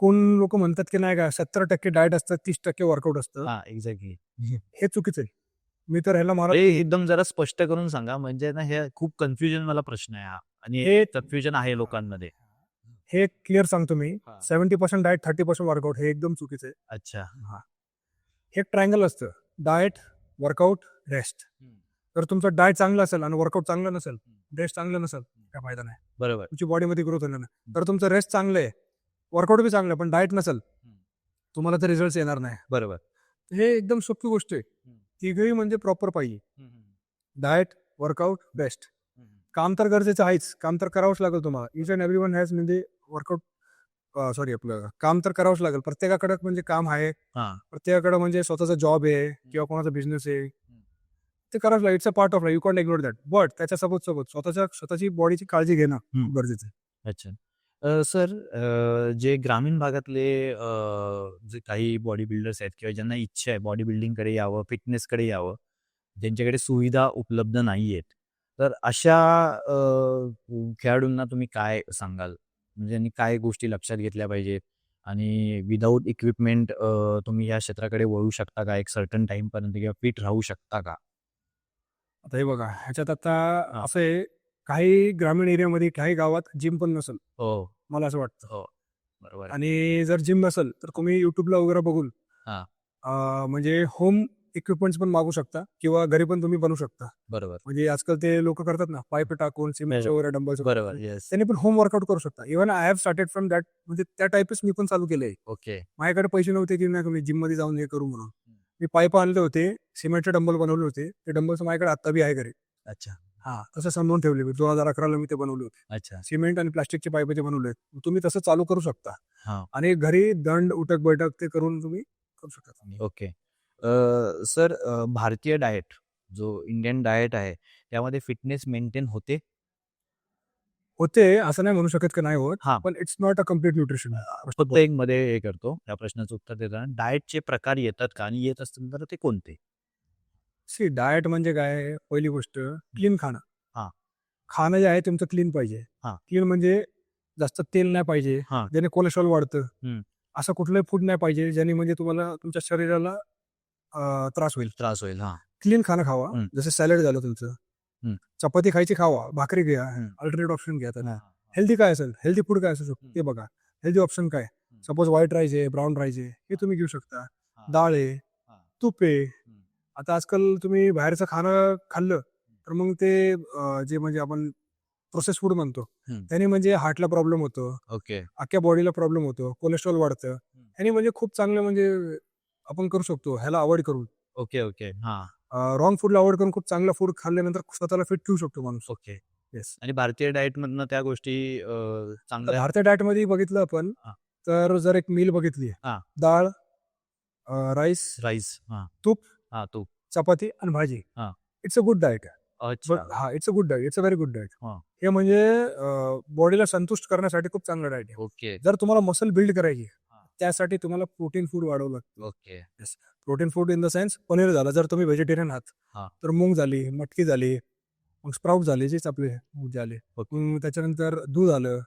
कोण लोक म्हणतात की नाही का 70% डाएट असतं, 30% वर्कआउट असतं. हां, एक्झॅक्टली. हे चुकीचं आहे. मी तर ह्याला मला हे एकदम जरा स्पष्ट करून सांगा, म्हणजे ना हे खूप कन्फ्युजन मला प्रश्न आहे हा आणि हे कन्फ्युजन आहे लोकांमध्ये. हे क्लिअर सांगतो मी. हां. 70% डाएट, 30% वर्कआउट हे एकदम चुकीचं आहे. अच्छा. हे एक ट्रायंगल असतं. Diet, workout, rest. तर तुमचं डाएट चांगलं असेल आणि वर्कआउट चांगलं नसेल, रेस्ट चांगलं नसेल, काय फायदा नाही. बरोबर. तुमची बॉडीमध्ये ग्रोथ होणार नाही. तर तुमचं रेस्ट चांगलं आहे, वर्कआउट बी चांगलं आहे, पण डाएट नसेल, तुम्हाला तर रिझल्ट येणार नाही. बरोबर. हे एकदम सोपी गोष्ट आहे. तिघही म्हणजे प्रॉपर पाहिजे. Diet, workout, rest. काम तर गरजेचं आहेच. काम तर करावंच लागेल तुम्हाला. Each and every one has म्हणजे वर्कआउट आपलं काम तर करावंच लागेल. प्रत्येकाकडे म्हणजे काम आहे. हां. प्रत्येकाकडे म्हणजे स्वतःचा जॉब आहे किंवा कोणाचा बिझनेस आहे. ते करावंच लागेल. It's a part of life. You कॉन्ट इग्नोर दॅट. बट त्याच्यासोबत स्वतःची बॉडीची काळजी घेणं खूप गरजेचं आहे. अच्छा. सर, जे ग्रामीण भागातले जे काही बॉडी बिल्डर्स आहेत किंवा ज्यांना इच्छा आहे बॉडी बिल्डिंगकडे यावं, फिटनेसकडे यावं, ज्यांच्याकडे सुविधा उपलब्ध नाही आहेत, तर अशा खेळाडूंना तुम्ही काय सांगाल? म्हणजे त्यांनी काय गोष्टी लक्षात घेतल्या पाहिजेत आणि विदाऊट इक्विपमेंट तुम्ही या क्षेत्राकडे वळू शकता का एक सर्टन टाईमपर्यंत किंवा फिट राहू शकता का? आता हे बघा, ह्याच्यात आता असं आहे, काही ग्रामीण एरियामध्ये काही गावात जिम पण नसेल, हो, मला असं वाटतं. हो. बरोबर आहे. आणि जर जिम नसेल तर तुम्ही युट्यूबला वगैरे बघून हां. म्हणजे होम इक्विपमेंट्स पण मागू शकता किंवा घरी पण तुम्ही बनवू शकता. बरोबर. म्हणजे आजकाल ते लोक करतात ना, पाईप टाकून सिमेंटचे वगैरे डंबल्स, बरोबर. येस. त्यांनी पण होम वर्कआउट करू शकता. Even I have started from that, म्हणजे त्या टाईपच मी पण चालू केलंय. ओके. माझ्याकडे पैसे नव्हते की नाही जिम मध्ये जाऊन हे करू म्हणून. मी पाईप आणले होते, सिमेंटचे डंबल बनवले होते. ते डंबल्स माझ्याकडे आता बी आहे घरी. अच्छा. तसं सांभाळून ठेवले मी. 2011ला मी ते बनवले होते. अच्छा. सिमेंट आणि प्लास्टिकचे पाईप ते बनवले. तुम्ही तसं चालू करू शकता. हां. आणि घरी दंड, उठक बैठक ते करून तुम्ही करू शकता. ओके. सर, भारतीय डाएट जो इंडियन डाएट आहे त्यामध्ये फिटनेस मेंटेन होते? होते, असं नाही म्हणू शकत की नाही होत. हां. पण it's not a complete nutrition. फक्त एक मध्ये हे करतो या प्रश्नाचं उत्तर देताना, डाएटचे प्रकार येतात का आणि येत असतील तर ते कोणते? सी डाएट म्हणजे काय, पहिली गोष्ट क्लीन खाणं. हां. खाणं जे आहे तुमचं क्लीन पाहिजे. हां. क्लीन म्हणजे जास्त तेल नाही पाहिजे, हां. ज्याने कोलेस्ट्रॉल वाढतं. हं. असं कुठलंही फूड नाही पाहिजे ज्याने म्हणजे तुम्हाला तुमच्या शरीराला त्रास होईल. त्रास होईल. हां. क्लीन खाणं खावा. हं. जसं सॅलड झालं तुमचं, हं. चपाती खायची खावा, भाकरी घ्या, हं. अल्टरनेट ऑप्शन घ्या. हां. हेल्दी काय असेल, हेल्दी फूड काय असू शकतं ते बघा. हेल्दी ऑप्शन काय, सपोज व्हाईट राईस आहे, ब्राऊन राईस आहे, हे तुम्ही घेऊ शकता. हां. डाळ आहे, हां. तूप आहे. आता आजकाल तुम्ही बाहेरचं खाणं खाल्लं तर मग ते जे म्हणजे आपण प्रोसेस फूड म्हणतो, त्याने म्हणजे हार्टला प्रॉब्लेम होतो, ओके. अख्ख्या बॉडीला प्रॉब्लेम होतो, कोलेस्ट्रॉल वाढतं. ह्याने म्हणजे खूप चांगलं म्हणजे आपण करू शकतो ह्याला अवॉइड करून. ओके. ओके. हां. रॉंग फूडला अवॉइड करून खूप चांगलं फूड खाल्ल्यानंतर स्वतःला फिट ठेवू शकतो माणूस. ओके. येस. आणि भारतीय डाएट मधनं त्या गोष्टी चांगल्या. भारतीय डाएट मध्ये बघितलं आपण हां. तर जर एक मील बघितली, हां. डाळ, राईस, राईस. हां. तूप, हां. तूप. चपाती आणि भाजी. हां. It's a good diet. अच्छा. It's a good diet. It's a very good diet. हां. हे म्हणजे बॉडीला संतुष्ट करण्यासाठी खूप चांगलं डाएट आहे. ओके. जर तुम्हाला मसल बिल्ड करायची, त्यासाठी तुम्हाला प्रोटीन फूड वाढवं लागतं. Okay. Protein food in the sense paneer झालं. जर तुम्ही व्हेजिटेरियन आहात हां. तर मूग झाली, मटकी झाली, मग स्प्राउट झाले, जेच आपले झाले. ओके. मग त्याच्यानंतर दूध आलं,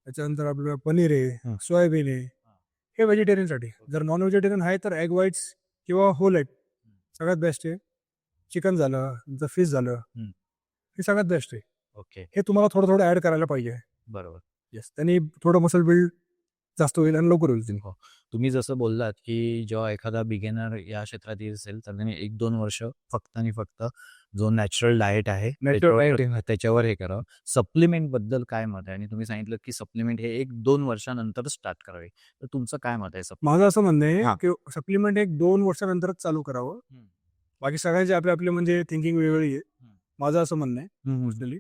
त्याच्यानंतर आपलं पनीर आहे, सोयाबीन आहे, हे व्हेजिटेरियनसाठी. जर नॉन व्हेजिटेरियन आहे तर एग व्हाईट्स किंवा होल एग सगळ्यात बेस्ट आहे. चिकन झालं, तुमचं फिश झालं, हे सगळ्यात बेस्ट आहे. ओके. हे तुम्हाला थोडं थोडं ऍड करायला पाहिजे. बरोबर. येस, त्यांनी थोडं मसल बिल्ड जास्त होईल आणि लवकर होईल. हो. तुम्ही जसं बोललात की जेव्हा एखादा बिगिनर या क्षेत्रात येत असेल तर त्याने 1-2 वर्ष फक्त आणि फक्त जो नॅचरल डाएट आहे त्याच्यावर हे करावं. सप्लिमेंट बद्दल काय मत आहे? आणि तुम्ही सांगितलं की सप्लिमेंट हे 1-2 वर्षानंतर स्टार्ट करावे, तर तुमचं काय मत आहे? माझं असं म्हणणं हां. आहे की सप्लिमेंट 1-2 वर्षानंतरच चालू करावं. बाकी सगळ्यांचे आपले आपले म्हणजे थिंकिंग वेगळी आहे. माझं असं म्हणणं आहे पर्सनली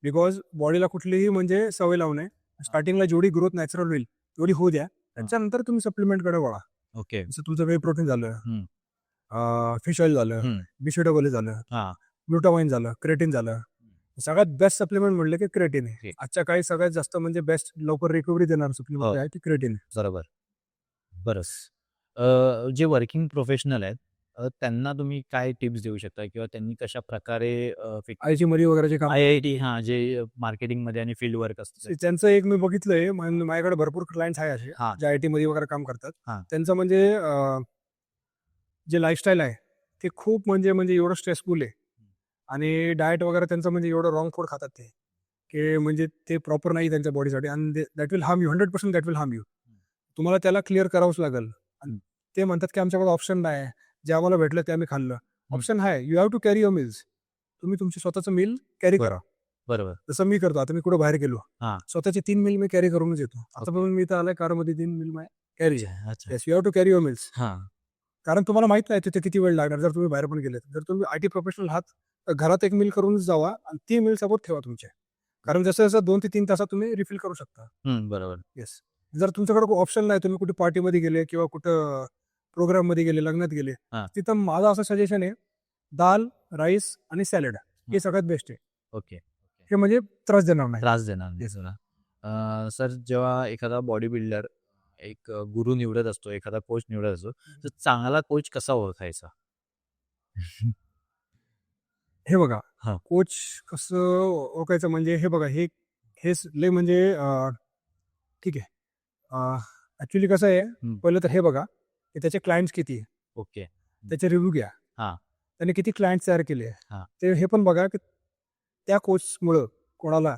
बिकॉज बॉडीला कुठलीही म्हणजे सवय लावू नये. स्टार्टिंगला जेवढी ग्रोथ नॅचरल होईल तेवढी होऊ द्या. त्याच्यानंतर तुम्ही सप्लिमेंटकडे वळा. ओके. जसं तुमचं वे प्रोटीन झालं, हम्म. फिश ऑइल झालं, हम्म. बिशोडोगोले झालं, हा. ग्लुटामाइन झालं, क्रेटिन झालं. सगळ्यात बेस्ट सप्लिमेंट म्हणलं की क्रेटिन आहे. Okay. आजच्या काही सगळ्यात जास्त म्हणजे बेस्ट लवकर रिकव्हरी देणार सप्लिमेंट हो. आहे ती क्रेटिन. बरोबर. बरंच. जे वर्किंग प्रोफेशनल आहेत त्यांना तुम्ही काय टिप्स देऊ शकता किंवा त्यांनी कशा प्रकारे आयची मरी वगैरेचे काम IIT जे मार्केटिंग मध्ये आणि फील्ड वर्क असतं त्यांचं एक मी बघितलंय. माझ्याकडे भरपूर क्लायंट्स आहे असे हा. जे IT मध्ये वगैरे काम करतात. हा. त्यांचं म्हणजे जे लाईफस्टाईल आहे ते खूप म्हणजे म्हणजे एवढं स्ट्रेसफुल आहे. आणि डाएट वगैरे त्यांचं म्हणजे एवढं रॉंग फूड खातात ते की म्हणजे ते प्रॉपर नाही त्यांच्या बॉडीसाठी. आणि that will harm you 100%. That will harm you. तुम्हाला त्याला क्लिअर करावंच लागेल. आणि ते म्हणतात की आमच्याकडे ऑप्शन नाही, जे आम्हाला भेटलं ते आम्ही खाल्लं. ऑप्शन आहे, you have to carry your meals. तुम्ही तुमची स्वतःचं मील कॅरी करा. बरोबर. जसं मी करतो. आता मी कुठं बाहेर गेलो, हा. स्वतःचे 3 मील मी कॅरी करूनच येतो. आता पण मी इथं आलाय कारमध्ये 3 मील कॅरी. अच्छा. Yes, you have to carry your meals. हा. कारण तुम्हाला माहित नाही तिथे किती वेळ लागणार. जर तुम्ही बाहेर पण गेलेत, जर तुम्ही IT प्रोफेशनल आहात तर घरात एक मील करूनच जावा आणि ती मील सोबत ठेवा तुमच्या. कारण जसं जसं 2 ते 3 तासात तुम्ही रिफिल करू शकता. बरोबर. येस. जर तुमच्याकडे ऑप्शन नाही, तुम्ही कुठे पार्टीमध्ये गेले किंवा कुठं प्रोग्राम मध्ये गेले, लग्नात गेले, हा. तिथं माझं असं सजेशन आहे, दाल, राईस आणि सॅलड हे सगळ्यात बेस्ट आहे. ओके. हे म्हणजे त्रास देणार नाही. त्रास देणार नाही तुला. सर, जेव्हा एखादा बॉडी बिल्डर एक गुरु निवडत असतो, एखादा कोच निवडत असतो, तर चांगला कोच कसा ओळखायचा? हे बघा, हा. कोच कसं ओळखायचं म्हणजे हे बघा, हे लय म्हणजे ठीक आहे. ऍक्च्युली कसं आहे, पहिलं तर हे बघा की त्याचे क्लायंट्स किती आहे. ओके. त्याचे रिव्ह्यू घ्या. हा. त्याने किती क्लायंट तयार केले हा. ते हे पण बघा की त्या कोचमुळं कोणाला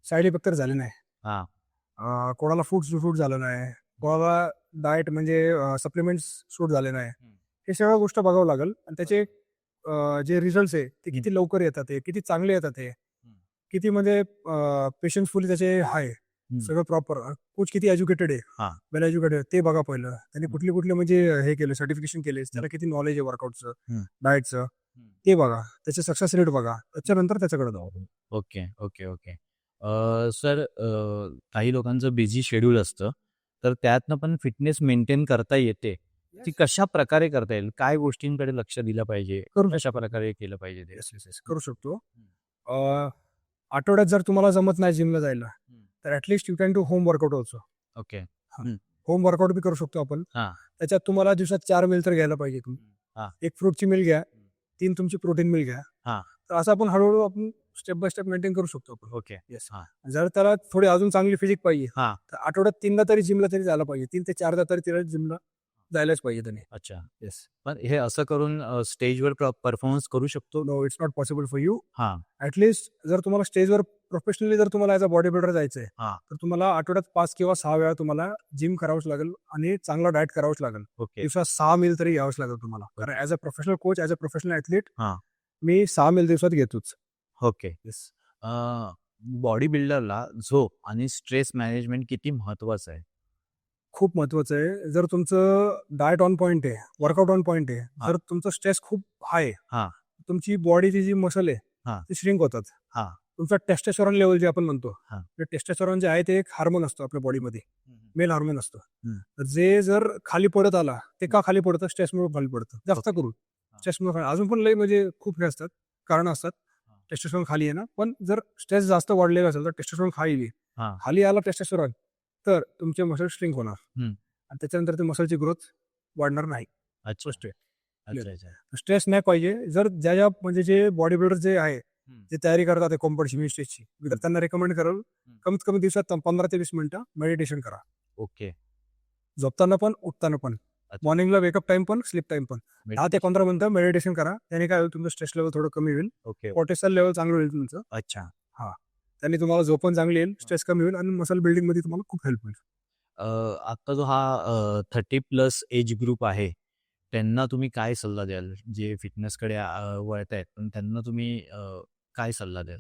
साईड इफेक्ट तर झाले नाही. हा. कोणाला फूड सूट झालं नाही, कोणाला डाएट म्हणजे सप्लिमेंट्स सूट झाले नाही. हे सगळ्या गोष्ट बघावं लागेल. आणि त्याचे जे रिझल्ट आहे ते किती लवकर येतात, ते किती चांगले येतात, ते किती म्हणजे पेशन्सफुली त्याचे आहे सगळं प्रॉपर. कोच किती एज्युकेटेड आहे, हा. वेल एज्युकेटेड, ते बघा पहिलं. त्यांनी कुठले कुठले म्हणजे हे केले, सर्टिफिकेशन केले, त्याला किती नॉलेज आहे वर्कआउटचं, डाएटचं, ते बघा. त्याचे सक्सेस रेट बघा. त्याच्यानंतर त्याच्याकडे जाऊ. ओके. ओके. ओके. सर, काही लोकांचं बिझी शेड्यूल असतं, तर त्यातनं पण फिटनेस मेंटेन करता येते. ती कशा प्रकारे करता येईल? काय गोष्टींकडे लक्ष दिलं पाहिजे? कशा प्रकारे केलं पाहिजे ते? येस करू शकतो. आठवड्यात जर तुम्हाला जमत नाही जिमला जायला, तर at least you can do home workout also. Okay. Home workout बी करू शकतो आपण. हा. त्याच्यात तुम्हाला दिवसात 4 मील तर घ्यायला पाहिजे तुम्ही. हा. 1 फ्रूटची मील घ्या, 3 तुमची प्रोटीन मील घ्या. हा. तर असं आपण हळूहळू आपण स्टेप बाय स्टेप मेंटेन करू शकतो आपण. ओके. येस. हा. जर त्याला थोडी अजून चांगली फिजिक पाहिजे, हा. तर आठवड्यात 3दा तरी जिमला तरी जायला पाहिजे. 3 ते 4दा तरी तिला जिमला जायलाच पाहिजे त्याने. अच्छा. येस. पण हे असं करून स्टेजवर परफॉर्मन्स करू शकतो? No, it's not possible for you. हा. ऍटलिस्ट जर तुम्हाला स्टेजवर प्रोफेशनली जर तुम्हाला ॲज अ बॉडी बिल्डर जायचंय, हा. तर तुम्हाला आठवड्यात 5 किंवा 6 वेळा तुम्हाला जिम करावंच लागेल आणि चांगला डाएट करावंच लागेल. ओके. दिवसात 6 मील तरी घ्यावंच लागेल तुम्हाला. कारण as a professional coach, as a professional athlete, हा. मी 6 मील दिवसात घेतोच. ओके. बॉडी बिल्डरला झोप आणि स्ट्रेस मॅनेजमेंट किती महत्वाचं आहे? खूप महत्वाचं आहे. जर तुमचं डाएट ऑन पॉईंट आहे, वर्कआउट ऑन पॉईंट आहे, जर तुमचं स्ट्रेस खूप हाय आहे, हा. तुमची बॉडीची जी मसल आहे हा. ती श्रिंक होतात. हा. तुमचा टेस्टोस्टेरॉन लेवल जे आपण म्हणतो, हा. ते टेस्टोस्टेरॉन जे आहे ते एक हार्मोन असतो आपल्या बॉडीमध्ये, मेल हार्मोन असतो. हम्म. तर जे जर खाली पडत आला, ते का खाली पडतं? स्ट्रेसमुळे खाली पडतं. जास्त ओके. करून स्ट्रेसमुळे. अजून पण लय म्हणजे खूप हे असतात, कारण असतात. टेस्टोस्टेरॉन खाली आहे ना, पण जर स्ट्रेस जास्त वाढलेला असेल तर टेस्टोस्टेरॉन हा. खाली आला टेस्टोस्टेरॉन, तर तुमचे मसल श्रिंक होणार हम्म. आणि त्याच्यानंतर ते मसलची ग्रोथ वाढणार नाही. अच्छा. स्पष्ट आहे. अच्छा. अच्छा. स्ट्रेस नाही पाहिजे. जर ज्या म्हणजे जे बॉडी बिल्डर जे आहे, जे तयारी करतात कॉम्पिटिशन स्टेजची, तर त्यांना रेकमेंड करेल कमीत कमी दिवसात 15 ते 20 मिनिटं मेडिटेशन करा. ओके. झोपताना पण, उठताना पण, मॉर्निंगला वेकअप टाइम पण, स्लीप टाइम पण, 10 ते 15 मिनिटं मेडिटेशन करा. त्याने काय होईल, तुमचं स्ट्रेस लेवल थोडं कमी होईल, ओके. कोर्टिसॉल लेवल चांगलं होईल तुमचं. अच्छा. त्याने तुम्हाला झोप पण चांगली येईल, स्ट्रेस कमी होईल आणि मसल बिल्डिंग मध्ये तुम्हाला खूप हेल्प होईल. आता जो हा 30+ एज ग्रुप आहे, त्यांना तुम्ही काय सल्ला द्याल? जे फिटनेसकडे वळतायत, पण त्यांना तुम्ही काय सल्ला द्याल?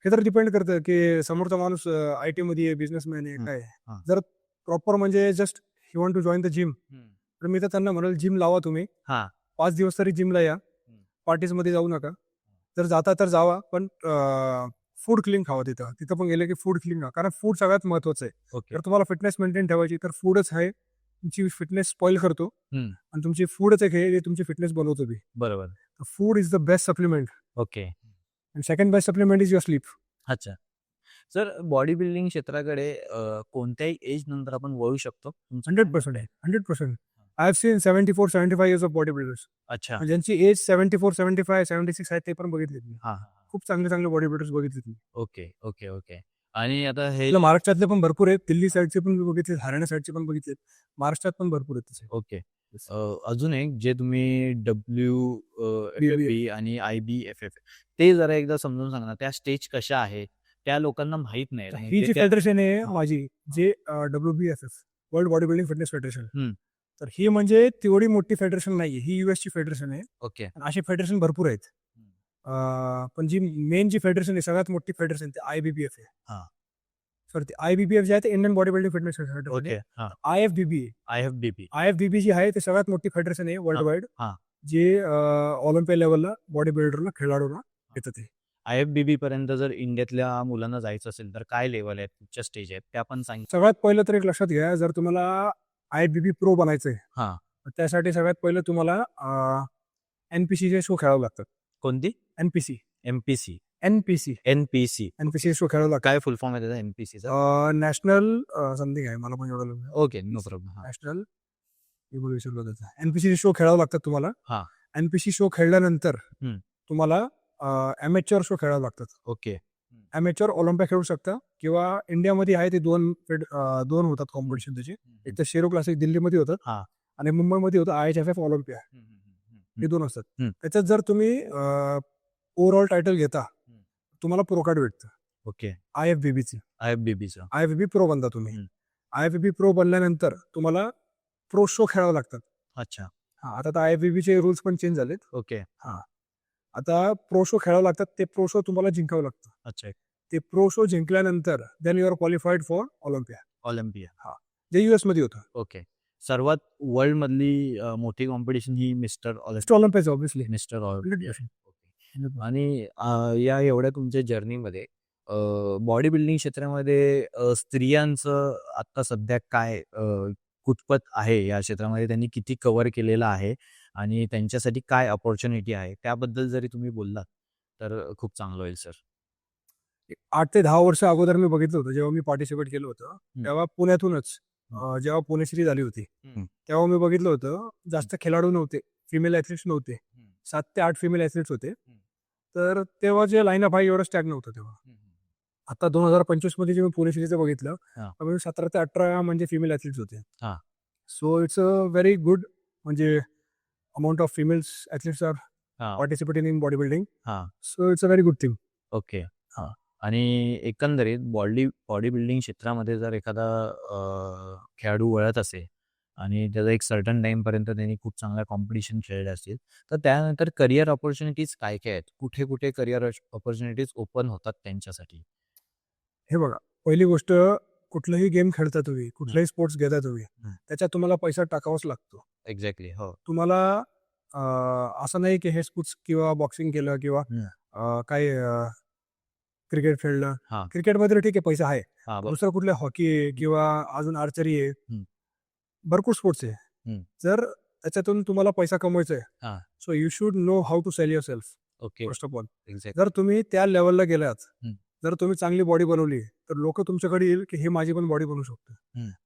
हे तर डिपेंड करतं की समोरचा माणूस IT मध्ये आहे, बिझनेसमॅन आहे, काय आहे. जर प्रॉपर म्हणजे just you want to join the gym, तर मी तर त्यांना म्हणेल जिम लावा तुम्ही. हा. 5 दिवस तरी जिमला या, पार्टीज मध्ये जाऊ नका. जर जाता तर जावा, पण फूड क्लीन खावा तिथं. तिथं पण गेले की फूड क्लीन खा. कारण फूड सगळ्यात महत्वाचं आहे. ओके. जर तुम्हाला फिटनेस मेंटेन ठेवायची तर फूडच आहे तुमची फिटनेस स्पॉइल करतो. हम्म. आणि तुमची फूडच एक आहे जे तुमची फिटनेस बनवतो बी. बरोबर. Food is the best supplement. Okay. And second best supplement is your sleep. अच्छा. सर बॉडी बिल्डिंग क्षेत्राकडे कोणत्याही एज नंतर आपण वळू शकतो? तुमचं काय 100% मत आहे? 100%. I have seen 74-75 years of body builders. अच्छा. ज्यांची एज 74, 75, 76 आहे ते पण बघितले मी. हा हा. खूप चांगले चांगले बॉडी बिल्डर्स बघितले मी. Okay okay okay. आणि आता हे आपल्या महाराष्ट्रातले पण भरपूर आहेत. दिल्ली साईडचे पण बघितले, हरियाणा साईडचे पण बघितले. महाराष्ट्रात पण भरपूर आहेत तसे. ओके. अजून एक जे तुम्ही WBF आणि IBFF ते जरा एकदा समजून सांगा ना, त्या स्टेज कशा आहे त्या लोकांना माहित नाही. ही जी फेडरेशन आहे माझी, हा. जे WBFF world body building fitness federation, हम्म. तर ही म्हणजे तेवढी मोठी फेडरेशन नाहीये. ही US ची फेडरेशन आहे. ओके. आणि अशी फेडरेशन भरपूर आहेत. पण जी मेन जी फेडरेशन आहे, सगळ्यात मोठी फेडरेशन ते IBBF आहे. हा. सॉरी, ते IBBF जे आहे ते Indian body building fitness federation okay. आहे. हा. IFBB IFBB. IFBB जी आहे ते सगळ्यात मोठी फेडरेशन आहे वर्ल्ड वाईड, हा. जे ऑलिम्पिक लेवलला बॉडी बिल्डरला खेळाडूंना येतं ते. IFBB पर्यंत जर इंडियातल्या मुलांना जायचं असेल तर काय लेवल आहेत, कुठच्या स्टेज आहेत त्या पण सांग. सगळ्यात पहिलं तर एक लक्षात घ्या, जर तुम्हाला IFBB प्रो बनायचंय, हा. त्यासाठी सगळ्यात पहिलं तुम्हाला NPC चे शो खेळावे लागतात. कोणती? NPC MPC. NPC NPC. NPC show खेळावे लागतात. काय फुल फॉर्म आहे त्याचा MPCचा? नॅशनल समथिंग आहे, मला पण एवढं ओके, नो प्रॉब्लेम. नॅशनल विसरलो त्याचा. NPC शो खेळावा लागतात तुम्हाला. हा. NPC शो खेळल्यानंतर हम्म. तुम्हाला ॲमेच्युअर शो खेळावे लागतात. ओके. ॲमेच्युअर ऑलिम्पिक खेळू शकता, किंवा इंडियामध्ये आहे ते दोन होतात कॉम्पिटिशन त्याचे. एक तर शेरो क्लासिक दिल्लीमध्ये होतं, हा. आणि मुंबईमध्ये होतं IHFF ऑलिम्पिया. हे दोन असतात. त्याच्यात जर तुम्ही ओव्हरऑल टायटल घेता, तुम्हाला प्रो कार्ड भेटतं. ओके. IFBBचं. IFBBचं. IFBB प्रो बनता तुम्ही. हम्म. IFBB प्रो बनल्यानंतर तुम्हाला प्रो शो खेळावे लागतात. अच्छा. हा, आता तर IFBBचे रूल्स पण चेंज झालेत. ओके. आता प्रो शो खेळावे लागतात. ते प्रो शो तुम्हाला जिंकावं लागतं. अच्छा. ते प्रो शो जिंकल्यानंतर then you are qualified for Olympia, Olympia. जे US मध्ये होतं. ओके. सर्वात वर्ल्ड मधली मोठी कॉम्पिटिशन ही mister Olympia obviously. Mister Olympia. आणि या एवढ्या तुमच्या जर्नीमध्ये बॉडी बिल्डिंग क्षेत्रामध्ये स्त्रियांचं आता सध्या काय कुतपत आहे या क्षेत्रामध्ये, त्यांनी किती कव्हर केलेलं आहे आणि त्यांच्यासाठी काय अपॉर्च्युनिटी आहे त्याबद्दल जरी तुम्ही बोललात तर खूप चांगलं होईल सर. 8 ते 10 वर्ष अगोदर मी बघितलं होतं, जेव्हा मी पार्टिसिपेट केलं होतं, तेव्हा पुण्यातूनच जेव्हा पुणेश्री झाली होती, तेव्हा मी बघितलं होतं जास्त खेळाडू नव्हते, फिमेल ॲथलीट्स नव्हते. 7 ते 8 फिमेल ॲथलीट्स होते. तर तेव्हा जे लाईनअप आहे एवढं स्टॅग नव्हतं तेव्हा. आता 2025 मध्ये जे मी पुणेश्रीचं बघितलं, 17 ते 18 म्हणजे फिमेल ॲथलीट्स होते. So it's a very good, म्हणजे amount of females athletes are participating in body building. So it's a very good thing. Okay. आणि एकंदरीत बॉडी बिल्डिंग क्षेत्रामध्ये जर एखादा खेळाडू वळत असेल आणि त्याचा एक सर्टन टाइम पर्यंत त्यांनी खूप चांगल्या कॉम्पिटिशन खेळले असतील, तर त्यानंतर करिअर ऑपॉर्च्युनिटीज काय काय आहेत, कुठे कुठे करिअर ऑपॉर्च्युनिटीज ओपन होतात त्यांच्यासाठी? हे बघा, पहिली गोष्ट, कुठलाही गेम खेळता तुम्ही, कुठलाही स्पोर्ट्स घेता तुम्ही, त्याच्यात तुम्हाला पैसा टाकावाच लागतो. एक्झॅक्टली. हो. तुम्हाला असं नाही की हे स्पोर्ट्स किंवा बॉक्सिंग केलं किंवा काय क्रिकेट खेळलं. क्रिकेटमध्ये ठीक आहे, पैसा आहे. दुसरं कुठलं हॉकी आहे किंवा अजून आर्चरी आहे, भरपूर स्पोर्ट्स आहे. जर त्याच्यातून तुम्हाला पैसा कमवायचा आहे, so you should know how to sell yourself. Okay. First of all, जर तुम्ही त्या लेवलला गेलात, जर तुम्ही चांगली बॉडी बनवली, तर लोक तुमच्याकडे येईल की हे माझी पण बॉडी बनवू शकतो.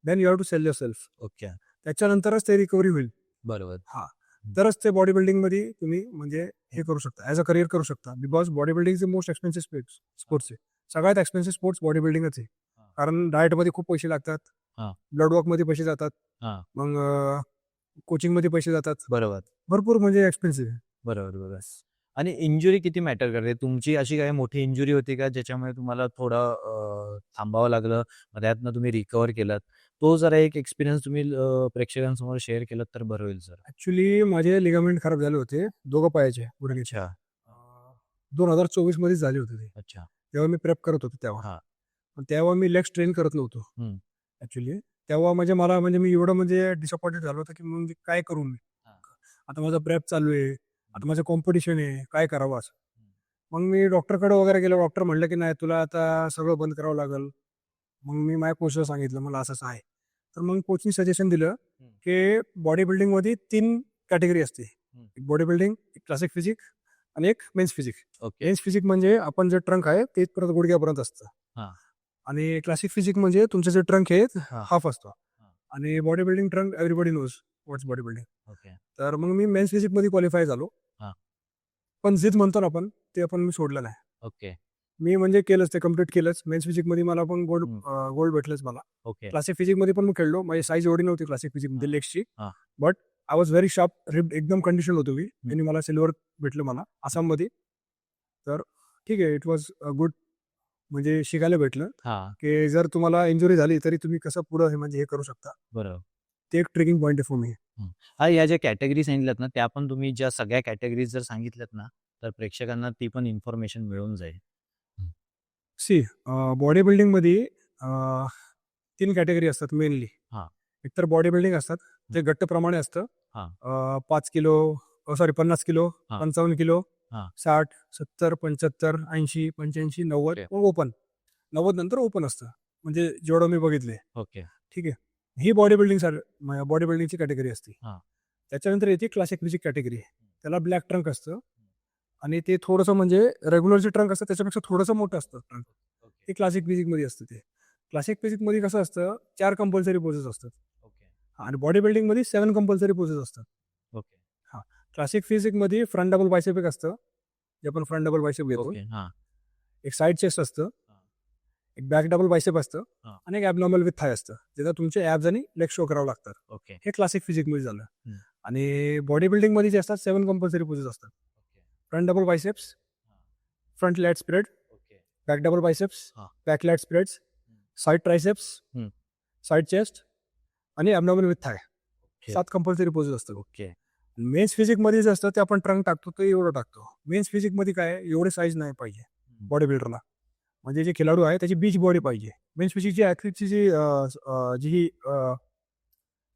Then you have to sell yourself. Okay. त्याच्यानंतरच ते रिकव्हरी होईल. बरोबर. तरच ते बॉडी बिल्डिंग मध्ये तुम्ही म्हणजे हे करू शकता, ॲज अ करिअर करू शकता. Because body building is most expensive sports आहे. सगळ्यात एक्सपेन्सिव्ह स्पोर्ट्स बॉडी बिल्डिंगच आहे. कारण डाएट मध्ये खूप पैसे लागतात, ब्लड वर्क मध्ये पैसे जातात, मग कोचिंग मध्ये पैसे जातात. बरोबर. भरपूर म्हणजे एक्सपेन्सिव्ह आहे. बरोबर. आणि इंजुरी किती मॅटर करते? तुमची अशी काही मोठी इंजुरी होती का ज्याच्यामुळे तुम्हाला थोडं थांबावं लागलं, मग त्यातनं तुम्ही रिकव्हर केलात? तो जरा एक एक्सपिरियन्स तुम्ही प्रेक्षकांसमोर शेअर केलात तर बरं होईल सर. ऍक्च्युली माझे लिगामेंट खराब झाले होते, दोघं पायाचे गुडघ्याचे. 2024 मध्येच झाले होते ते. अच्छा. तेव्हा मी प्रेप करत होतो तेव्हा मी लेग्स ट्रेन करत नव्हतो ऍक्च्युली. तेव्हा मला मी एवढं डिसअपॉइंटेड झालो होतं की मग काय करू मी. आता माझा प्रेप चालू आहे, आता माझं कॉम्पिटिशन आहे, काय करावं असं. मग मी डॉक्टरकडे वगैरे गेलो. डॉक्टर म्हणलं की नाही तुला आता सगळं बंद करावं लागेल. मग मी माझ्या कोचला सांगितलं मला असं आहे. तर मग कोचनी सजेशन दिलं की बॉडी बिल्डिंगमध्ये 3 कॅटेगरी असते. एक बॉडी बिल्डिंग, एक क्लासिक फिजिक आणि एक men's physique. Okay. Men's physique म्हणजे आपण जे ट्रंक आहे ते परत गुडघ्यापर्यंत असतं. हां. आणि क्लासिक फिजिक म्हणजे तुमचं जे ट्रंक आहे हां. हाफ असतो. आणि body building trunk everybody knows what's body building. Okay. तर मग मी मेन्स फिजिकमध्ये क्वालिफाय झालो. हां. पण जिद म्हणतो ना आपण ते मी सोडलं नाही. ओके. मी म्हणजे केलंच, ते कम्प्लीट केलंच. मेन्स फिजिकमध्ये मला पण हं. गोल्ड भेटलंच मला. ओके. क्लासिक फिजिकमध्ये पण मी खेळलो. माझी साईज एवढी नव्हती क्लासिक फिजिकमध्ये हां. लेग्सची. हां. But I was very sharp, ripped, एकदम कंडिशन होतो मी. त्यांनी मला सिल्वर भेटलं मला आसाममध्ये. तर ठीक आहे, इट वॉज गुड. म्हणजे शिकायला भेटलं हां. की जर तुम्हाला इंजुरी झाली तरी तुम्ही कसं पुढं हे करू शकता. बरोबर. ते एक ट्रेकिंग पॉईंट आहे फॉर मी. या ज्या कॅटेगरी सांगितल्यात ना, त्या पण तुम्ही ज्या सगळ्या कॅटेगरीज जर सांगितल्यात ना, तर प्रेक्षकांना ती पण इन्फॉर्मेशन मिळून जाईल. सी बॉडी बिल्डिंगमध्ये 3 कॅटेगरी असतात मेनली. हां. एकतर बॉडी बिल्डिंग असतात, जे गट्टप्रमाणे असतं. हां. 5 किलो, 50 किलो, हां. 55 किलो, हां. 60, 70, 75, 80, 85, 90 ओके. मग ओपन. 90 नंतर ओपन असतं. म्हणजे जेवढं मी बघितले. ओके. ठीक आहे. ही बॉडी बॉडी बिल्डिंगची कॅटेगरी असते. हां. त्याच्यानंतर येते क्लासिक फिजिक कॅटेगरी. त्याला ब्लॅक ट्रंक असतं आणि ते थोडंसं म्हणजे रेग्युलर जे ट्रंक असतं त्याच्यापेक्षा थोडंसं मोठं असतं ट्रंक. ओके. ते क्लासिक फिजिकमध्ये असतं ते. क्लासिक फिजिकमध्ये कसं असतं 4 कंपल्सरी पोजेस असतात. ओके. आणि बॉडी बिल्डिंगमध्ये 7 कंपल्सरी पोजेस असतात. ओके. क्लासिक फिजिकमध्ये फ्रंट डबल बायसेप एक असतं, जे आपण फ्रंट डबल बायसेप घेतो. ओके. हां. एक साईड चेस्ट असतं, एक बॅक डबल बायसेप असतं हां. आणि एक ॲबनॉर्मल विथ थाय असतं, ज्याचं तुमचे ॲब्स आणि लेग शो करावं लागतात. ओके. हे क्लासिक फिजिकमध्ये झालं. हं. आणि बॉडी बिल्डिंगमध्ये जे असतात 7 कंपल्सरी पोजेस असतात. Okay. Front double biceps, front lat spread, okay. Back double biceps, हां. Back lat spreads, side triceps, hmm. Side chest आणि abdominal with thigh. Okay. 7 compulsory poses असतात. ओके. मेन्स फिजिकमध्ये जे असतं ते आपण ट्रंक टाकतो ते एवढं टाकतो. मेन्स फिजिकमध्ये काय एवढे साईज नाही पाहिजे बॉडी बिल्डरला. म्हणजे जे खेळाडू आहे त्याची बीच बॉडी पाहिजे. मेन्स फिजिकची ॲथलीटची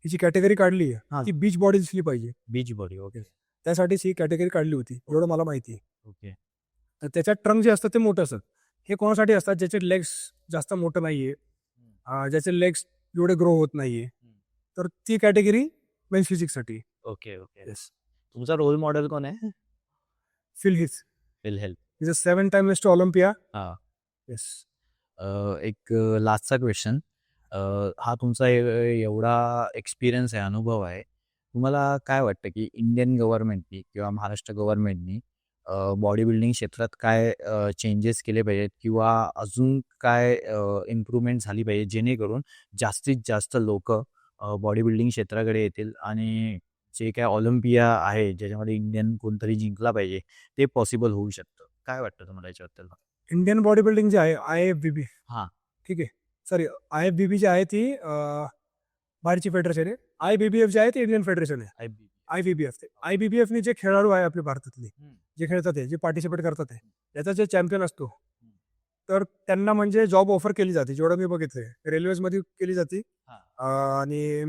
हिची कॅटेगरी काढली आहे हां. ती बीच बॉडी दिसली पाहिजे. Beach body. ओके. त्यासाठीच ही कॅटेगरी काढली होती, एवढं मला माहिती आहे. ओके. तर त्याच्यात ट्रंक जे असतं ते मोठं असतं. हे कोणासाठी असतात ज्याचे लेग्स जास्त मोठं नाहीये, ज्याचे लेग्स एवढे ग्रो होत नाहीये, तर ती कॅटेगरी मेन्स फिजिकसाठी. ओके. ओके. येस. तुमचा रोल मॉडेल कोण आहे? Phil Heath will help. Is a 7 time mister Olympia. हां. येस. एक लास्टचा क्वेश्चन. हा तुमचा एवढा एक्सपिरियन्स आहे, अनुभव आहे. तुम्हाला काय वाटतं की इंडियन गव्हर्नमेंटनी किंवा महाराष्ट्र गव्हर्नमेंटनी बॉडी बिल्डिंग क्षेत्रात काय चेंजेस केले पाहिजेत किंवा अजून काय इम्प्रूव्हमेंट झाली पाहिजे जेणेकरून जास्तीत जास्त लोकं बॉडी बिल्डिंग क्षेत्राकडे येतील आणि जे काय ऑलिम्पिया आहे ज्याच्यामध्ये इंडियन कोणतरी जिंकला पाहिजे ते पॉसिबल होऊ शकतं. काय वाटतं तुम्हाला याच्याबद्दल? इंडियन बॉडी बिल्डिंग जे आहे IFBB, हां. ठीक आहे. सॉरी, IFBB जी आहे ती बाहेरची फेडरेशन आहे. IBBF जे आहे ते इंडियन फेडरेशन आहे. IBBF. IBBFने जे खेळाडू आहे आपले भारतातले जे खेळतात आहे, जे पार्टिसिपेट करतात आहे, त्याचा जे चॅम्पियन असतो तर त्यांना म्हणजे जॉब ऑफर केली जाते. जेवढं मी बघितलंय रेल्वेजमध्ये केली जाते आणि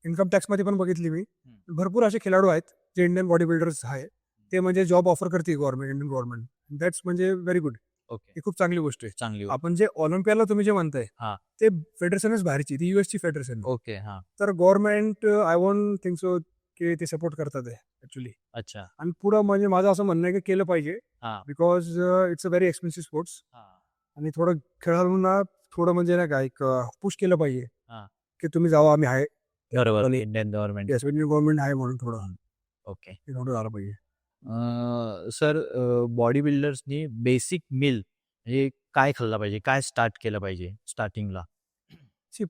इन्कम टॅक्समध्ये पण बघितली मी. भरपूर असे खेळाडू आहेत जे इंडियन बॉडी बिल्डर्स आहे, ते म्हणजे जॉब ऑफर करते इंडियन गव्हर्नमेंट. दॅट्स म्हणजे व्हेरी गुड. ओके. ही खूप चांगली गोष्ट आहे. चांगली. आपण जे ऑलिम्पियाला तुम्ही जे म्हणताय हां. ते फेडरेशनच बाहेरची, ती युएसची फेडरेशन. ओके. हां. तर government I won't think so की ते सपोर्ट करतात आहे ऍक्च्युली. अच्छा. आणि पुढं म्हणजे माझं असं म्हणणं आहे की केलं पाहिजे, हां. Because it's a very expensive sports. हां. आणि थोडं खेळाडूंना थोडं म्हणजे नाही का एक पुश केलं पाहिजे हां. की तुम्ही जावा, आम्ही आहे. बरोबर. आणि Indian government. Yes, Indian government आहे म्हणून थोडं ओके. हे थोडं झालं पाहिजे. सर, बॉडी बिल्डर्सनी बेसिक मील हे काय खाल्लं पाहिजे? काय स्टार्ट केलं पाहिजे स्टार्टिंगला?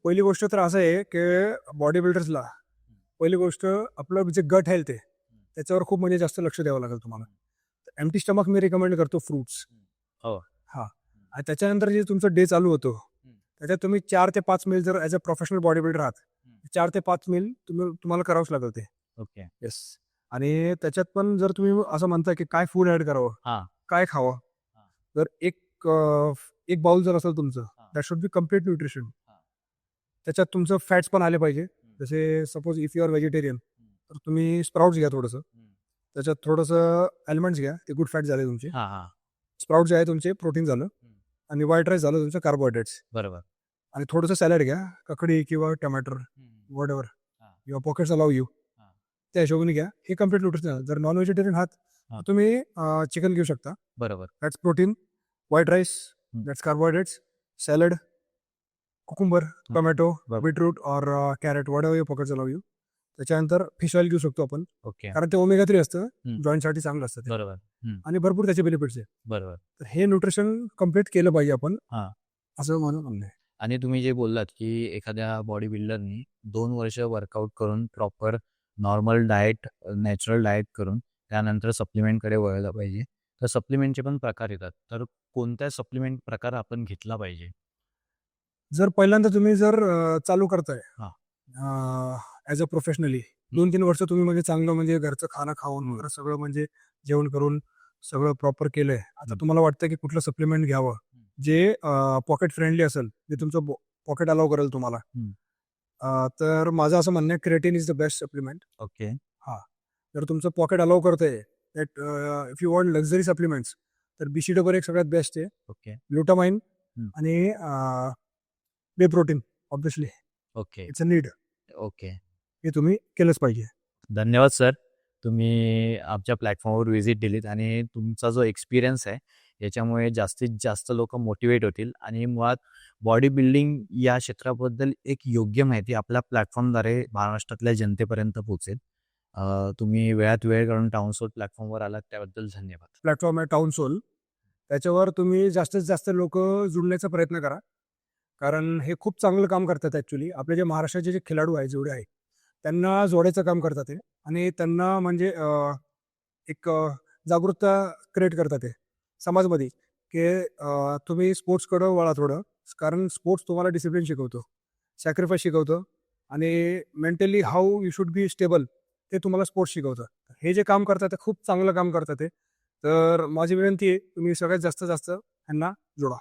पहिली गोष्ट तर असं आहे की बॉडी बिल्डर्सला पहिली गोष्ट आपलं जे गट हेल्थ आहे त्याच्यावर खूप म्हणजे जास्त लक्ष द्यावं लागेल तुम्हाला. एम्प्टी स्टमक मी रिकमेंड करतो फ्रुट्स. हो. हां. आणि त्याच्यानंतर जे तुमचं डे चालू होतो त्याच्यात तुम्ही 4 ते 5 मील जर as a professional body builder आहात 4 ते 5 मील तुम्हाला करावंच लागेल ते. ओके. येस. आणि त्याच्यात पण जर तुम्ही असं म्हणताय की काय फूड ॲड करावं, हां. काय खावं, तर एक बाउल जर असेल तुमचं that should be complete nutrition. त्याच्यात तुमचं फॅट्स पण आले पाहिजे. जसे suppose if you are vegetarian तर तुम्ही स्प्राउट्स घ्या थोडंसं. त्याच्यात थोडंसं ॲल्मंड्स घ्या, ते गुड फॅट झाले तुमचे. हां. हां. स्प्राउट जे आहे तुमचे प्रोटीन झालं आणि व्हाईट राईस झालं तुमचं कार्बोहायड्रेट्स बरोबर. आणि थोडंसं सॅलड घ्या, ककडी किंवा टमाटर whatever your pockets allow you, त्या हिशोबाने घ्या. हे कम्प्लीट न्यूट्रिशन. जर नॉन व्हेजिटेरियन आहात हा. तर तुम्ही चिकन घेऊ शकता. बरोबर. That's protein. White rice that's carbohydrates. Salad, cucumber, tomato, बरोबर. बीटरूट और carrot whatever your pockets allow you. त्याच्यानंतर फिश ऑइल घेऊ शकतो आपण, ओके. कारण ते ओमेगा 3 असतं, हम्म. जॉईंटसाठी चांगलं असतं ते. बरोबर. आणि भरपूर त्याचे बेनिफिट्स आहे. बरोबर. तर हे न्यूट्रिशन कम्प्लीट केलं पाहिजे आपण, हा. असं माझं म्हणणं आहे. आणि तुम्ही जे बोललात की एखाद्या बॉडी बिल्डरनी 2 वर्ष वर्कआउट करून proper normal diet, natural diet करून त्यानंतर सप्लिमेंटकडे वळलं पाहिजे. तर सप्लिमेंटचे पण प्रकार येतात. तर कोणत्या सप्लिमेंट प्रकार आपण घेतला पाहिजे? जर पहिल्यांदा तुम्ही चालू करताय हा. ॲज अ प्रोफेशनली 2-3 वर्ष तुम्ही म्हणजे चांगलं म्हणजे घरचं खाणं खाऊन वगैरे सगळं म्हणजे जेवण करून सगळं प्रॉपर केलंय. आता तुम्हाला वाटतं की कुठलं सप्लिमेंट घ्यावं जे पॉकेट फ्रेंडली असेल, जे तुमचं पॉकेट अलाव करेल तुम्हाला. तर माझं असं म्हणणं आहे creatine is the best supplement. Okay. जर तुमचं पॉकेट अलाव करतंय that if you want luxury supplements तर BCW एक सगळ्यात बेस्ट आहे. ओके. ग्लुटामाइन हम्म. आणि बे protein obviously okay. It's a need. Okay. हे तुम्ही केलंच पाहिजे. धन्यवाद सर. तुम्ही आमच्या प्लॅटफॉर्मवर व्हिजिट दिलीत आणि तुमचा जो एक्सपिरियन्स आहे याच्यामुळे जास्तीत जास्त लोक मोटिवेट होतील आणि मुळात बॉडी बिल्डिंग या क्षेत्राबद्दल एक योग्य माहिती आपल्या प्लॅटफॉर्मद्वारे महाराष्ट्रातल्या जनतेपर्यंत पोहोचेल. तुम्ही वेळात वेळ काढून टाउनसोल प्लॅटफॉर्मवर आलात त्याबद्दल धन्यवाद. प्लॅटफॉर्म आहे टाउनसोल, त्याच्यावर तुम्ही जास्तीत जास्त लोक जुळण्याचा प्रयत्न करा, कारण हे खूप चांगलं काम करतात. ॲक्च्युली आपले जे महाराष्ट्राचे जे खेळाडू आहे जेवढे आहे त्यांना जोडायचं काम करतात ते, आणि त्यांना म्हणजे एक जागरूकता क्रिएट करतात ते समाजमध्ये की तुम्ही स्पोर्ट्सकडं वळा थोडं, कारण स्पोर्ट्स तुम्हाला डिसिप्लिन शिकवतो, सॅक्रिफाईस शिकवतो आणि mentally how you should be stable ते तुम्हाला स्पोर्ट्स शिकवतं. हे जे काम करतात ते खूप चांगलं काम करतात ते. तर माझी विनंती आहे तुम्ही सगळ्यात जास्त ह्यांना जोडा.